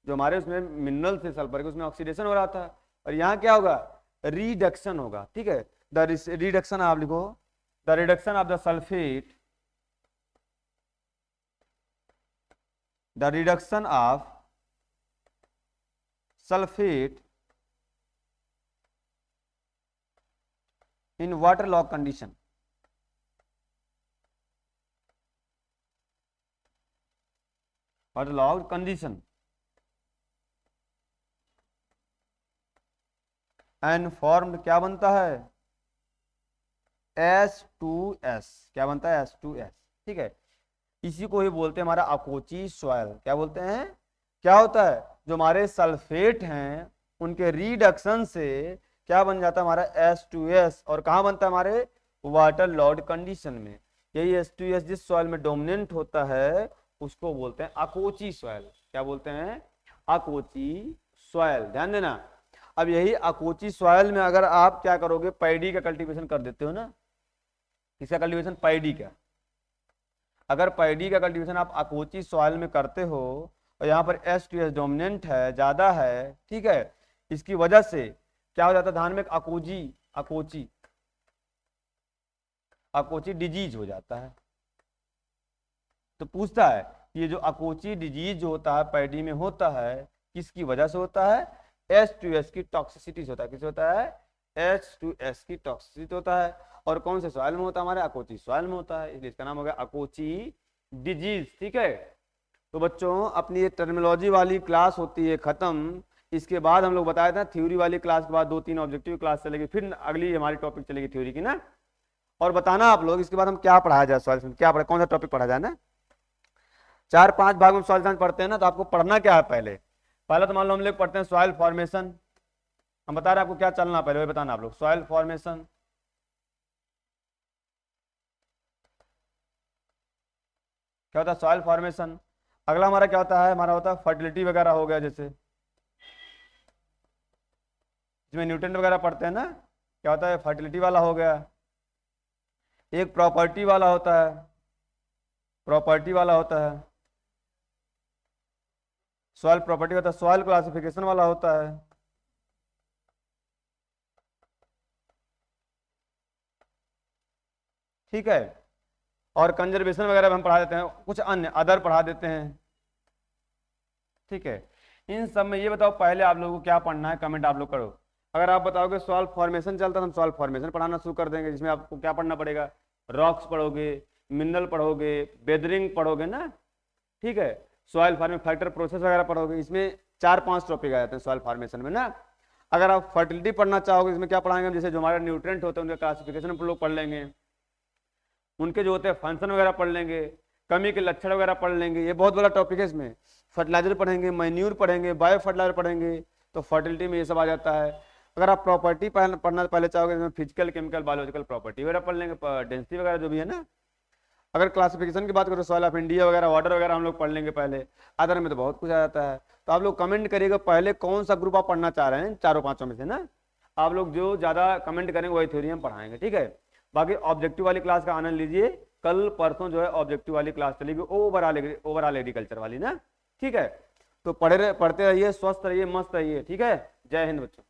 जो हमारे उसमें मिनरल थे सल्फर के उसमें ऑक्सीडेशन हो रहा था, और यहाँ क्या होगा? रिडक्शन होगा, ठीक है। द रिडक्शन, आप लिखो the reduction of the sulphate, the reduction of sulfate in waterlogged condition, waterlogged condition and formed क्या बनता है? H2S। क्या बनता है? H2S, ठीक है। इसी को ही बोलते हैं हमारा अकोची सॉइल। क्या बोलते हैं? क्या होता है? जो हमारे सल्फेट हैं उनके रिडक्शन से क्या बन जाता है? हमारा H2S। और कहाँ बनता है? हमारे वाटर लॉर्ड कंडीशन में। यही H2S जिस सॉइल में डोमिनेंट होता है उसको बोलते हैं अकोची सॉइल। क्या बोलते हैं? अकोची सॉइल। ध्यान देना, अब यही अकोची सॉइल में अगर आप क्या करोगे? पैडी का कल्टीवेशन कर देते हो ना। किसका कल्टीवेशन? पैडी का। अगर पैडी का कल्टीवेशन आप अकोची सॉइल में करते हो और यहाँ पर H2S डोमिनेंट है, ज्यादा है, ठीक है, इसकी वजह से क्या हो जाता है? धान में अकोची डिजीज हो जाता है। तो पूछता है ये जो अकोची डिजीज जो होता है पैडी में होता है किसकी वजह से होता है? H2S की टॉक्सिसिटी से होता है। किस होता है? H2S की टॉक्सिसिटी होता है। और कौन से सॉइल में होता है? हमारे अकोची सॉइल में होता है, इसलिए इसका नाम हो गया अकोची डिजीज, ठीक है। तो बच्चों अपनी ये टर्मिनोलॉजी वाली क्लास होती है खत्म। इसके बाद हम लोग बताए थे थ्योरी वाली क्लास के बाद 2-3 ऑब्जेक्टिव क्लास चलेगी, फिर अगली हमारी टॉपिक चलेगी थ्योरी की ना। और बताना आप लोग इसके बाद हम क्या पढ़ाया जाए, सॉइल साइंस क्या पढ़ा, कौन सा टॉपिक पढ़ा जाए ना। 4-5 भाग में सॉइल साइंस पढ़ते हैं ना, तो आपको पढ़ना क्या है? पहले तो मान लो हम लोग पढ़ते हैं सॉइल फॉर्मेशन। हम बता रहे हैं आपको क्या चलना, पहले वही बताना आप लोग। सॉइल फॉर्मेशन, क्या होता है? Soil formation. अगला हमारा क्या होता है? हमारा होता है फर्टिलिटी वगैरह हो गया, जैसे जिसमें न्यूट्रिएंट वगैरह पढ़ते हैं ना, क्या होता है? फर्टिलिटी वाला हो गया। एक प्रॉपर्टी वाला होता है, सॉइल प्रॉपर्टी होता है। सॉइल क्लासिफिकेशन वाला होता है, ठीक है। और कंजर्वेशन वगैरह हम पढ़ा देते हैं, कुछ अन्य अदर पढ़ा देते हैं, ठीक है। इन सब में ये बताओ पहले आप लोगों को क्या पढ़ना है, कमेंट आप लोग करो। अगर आप बताओगे सॉइल फॉर्मेशन चलता है तो हम सॉइल फॉर्मेशन पढ़ाना शुरू कर देंगे, जिसमें आपको क्या पढ़ना पड़ेगा? रॉक्स पढ़ोगे, मिनरल पढ़ोगे, बेदरिंग पढ़ोगे ना, ठीक है। सॉइल फार्मिंग फैक्टर प्रोसेस वगैरह पढ़ोगे। इसमें 4-5 टॉपिक आ जाते हैं सॉइल फॉर्मेशन में ना। अगर आप फर्टिलिटी पढ़ना चाहोगे इसमें क्या पढ़ाएंगे? जैसे जो हमारे न्यूट्रिएंट होते हैं उनके क्लासिफिकेशन हम लोग पढ़ लेंगे, उनके जो होते हैं फंक्शन वगैरह पढ़ लेंगे, कमी के लक्षण वगैरह पढ़ लेंगे। ये बहुत बड़ा टॉपिक है। इसमें फर्टिलाइजर पढ़ेंगे, मैन्यूर पढ़ेंगे, बायो फर्टिलाइजर पढ़ेंगे, तो फर्टिलिटी में ये सब आ जाता है। अगर आप प्रॉपर्टी पढ़ना पहले चाहोगे इसमें फिजिकल, केमिकल, बायोलॉजिकल प्रॉपर्टी वगैरह पढ़ लेंगे, डेंसिटी वगैरह जो भी है ना। अगर क्लासिफिकेशन की बात करो सॉइल ऑफ इंडिया वगैरह, वाटर वगैरह हम लोग पढ़ लेंगे पहले। अदर में तो बहुत कुछ आ जाता है। तो आप लोग कमेंट करिएगा पहले कौन सा ग्रुप आप पढ़ना चाह रहे हैं 4-5 में से ना। आप लोग जो ज़्यादा कमेंट करेंगे वही थ्योरी हम पढ़ाएंगे, ठीक है। बाकी ऑब्जेक्टिव वाली क्लास का आनंद लीजिए। कल परसों जो है ऑब्जेक्टिव वाली क्लास चलेगी, ओवरऑल एग्रीकल्चर वाली ना, ठीक है। तो पढ़ते रहिए, स्वस्थ रहिए, मस्त रहिए, ठीक है। जय हिंद बच्चों।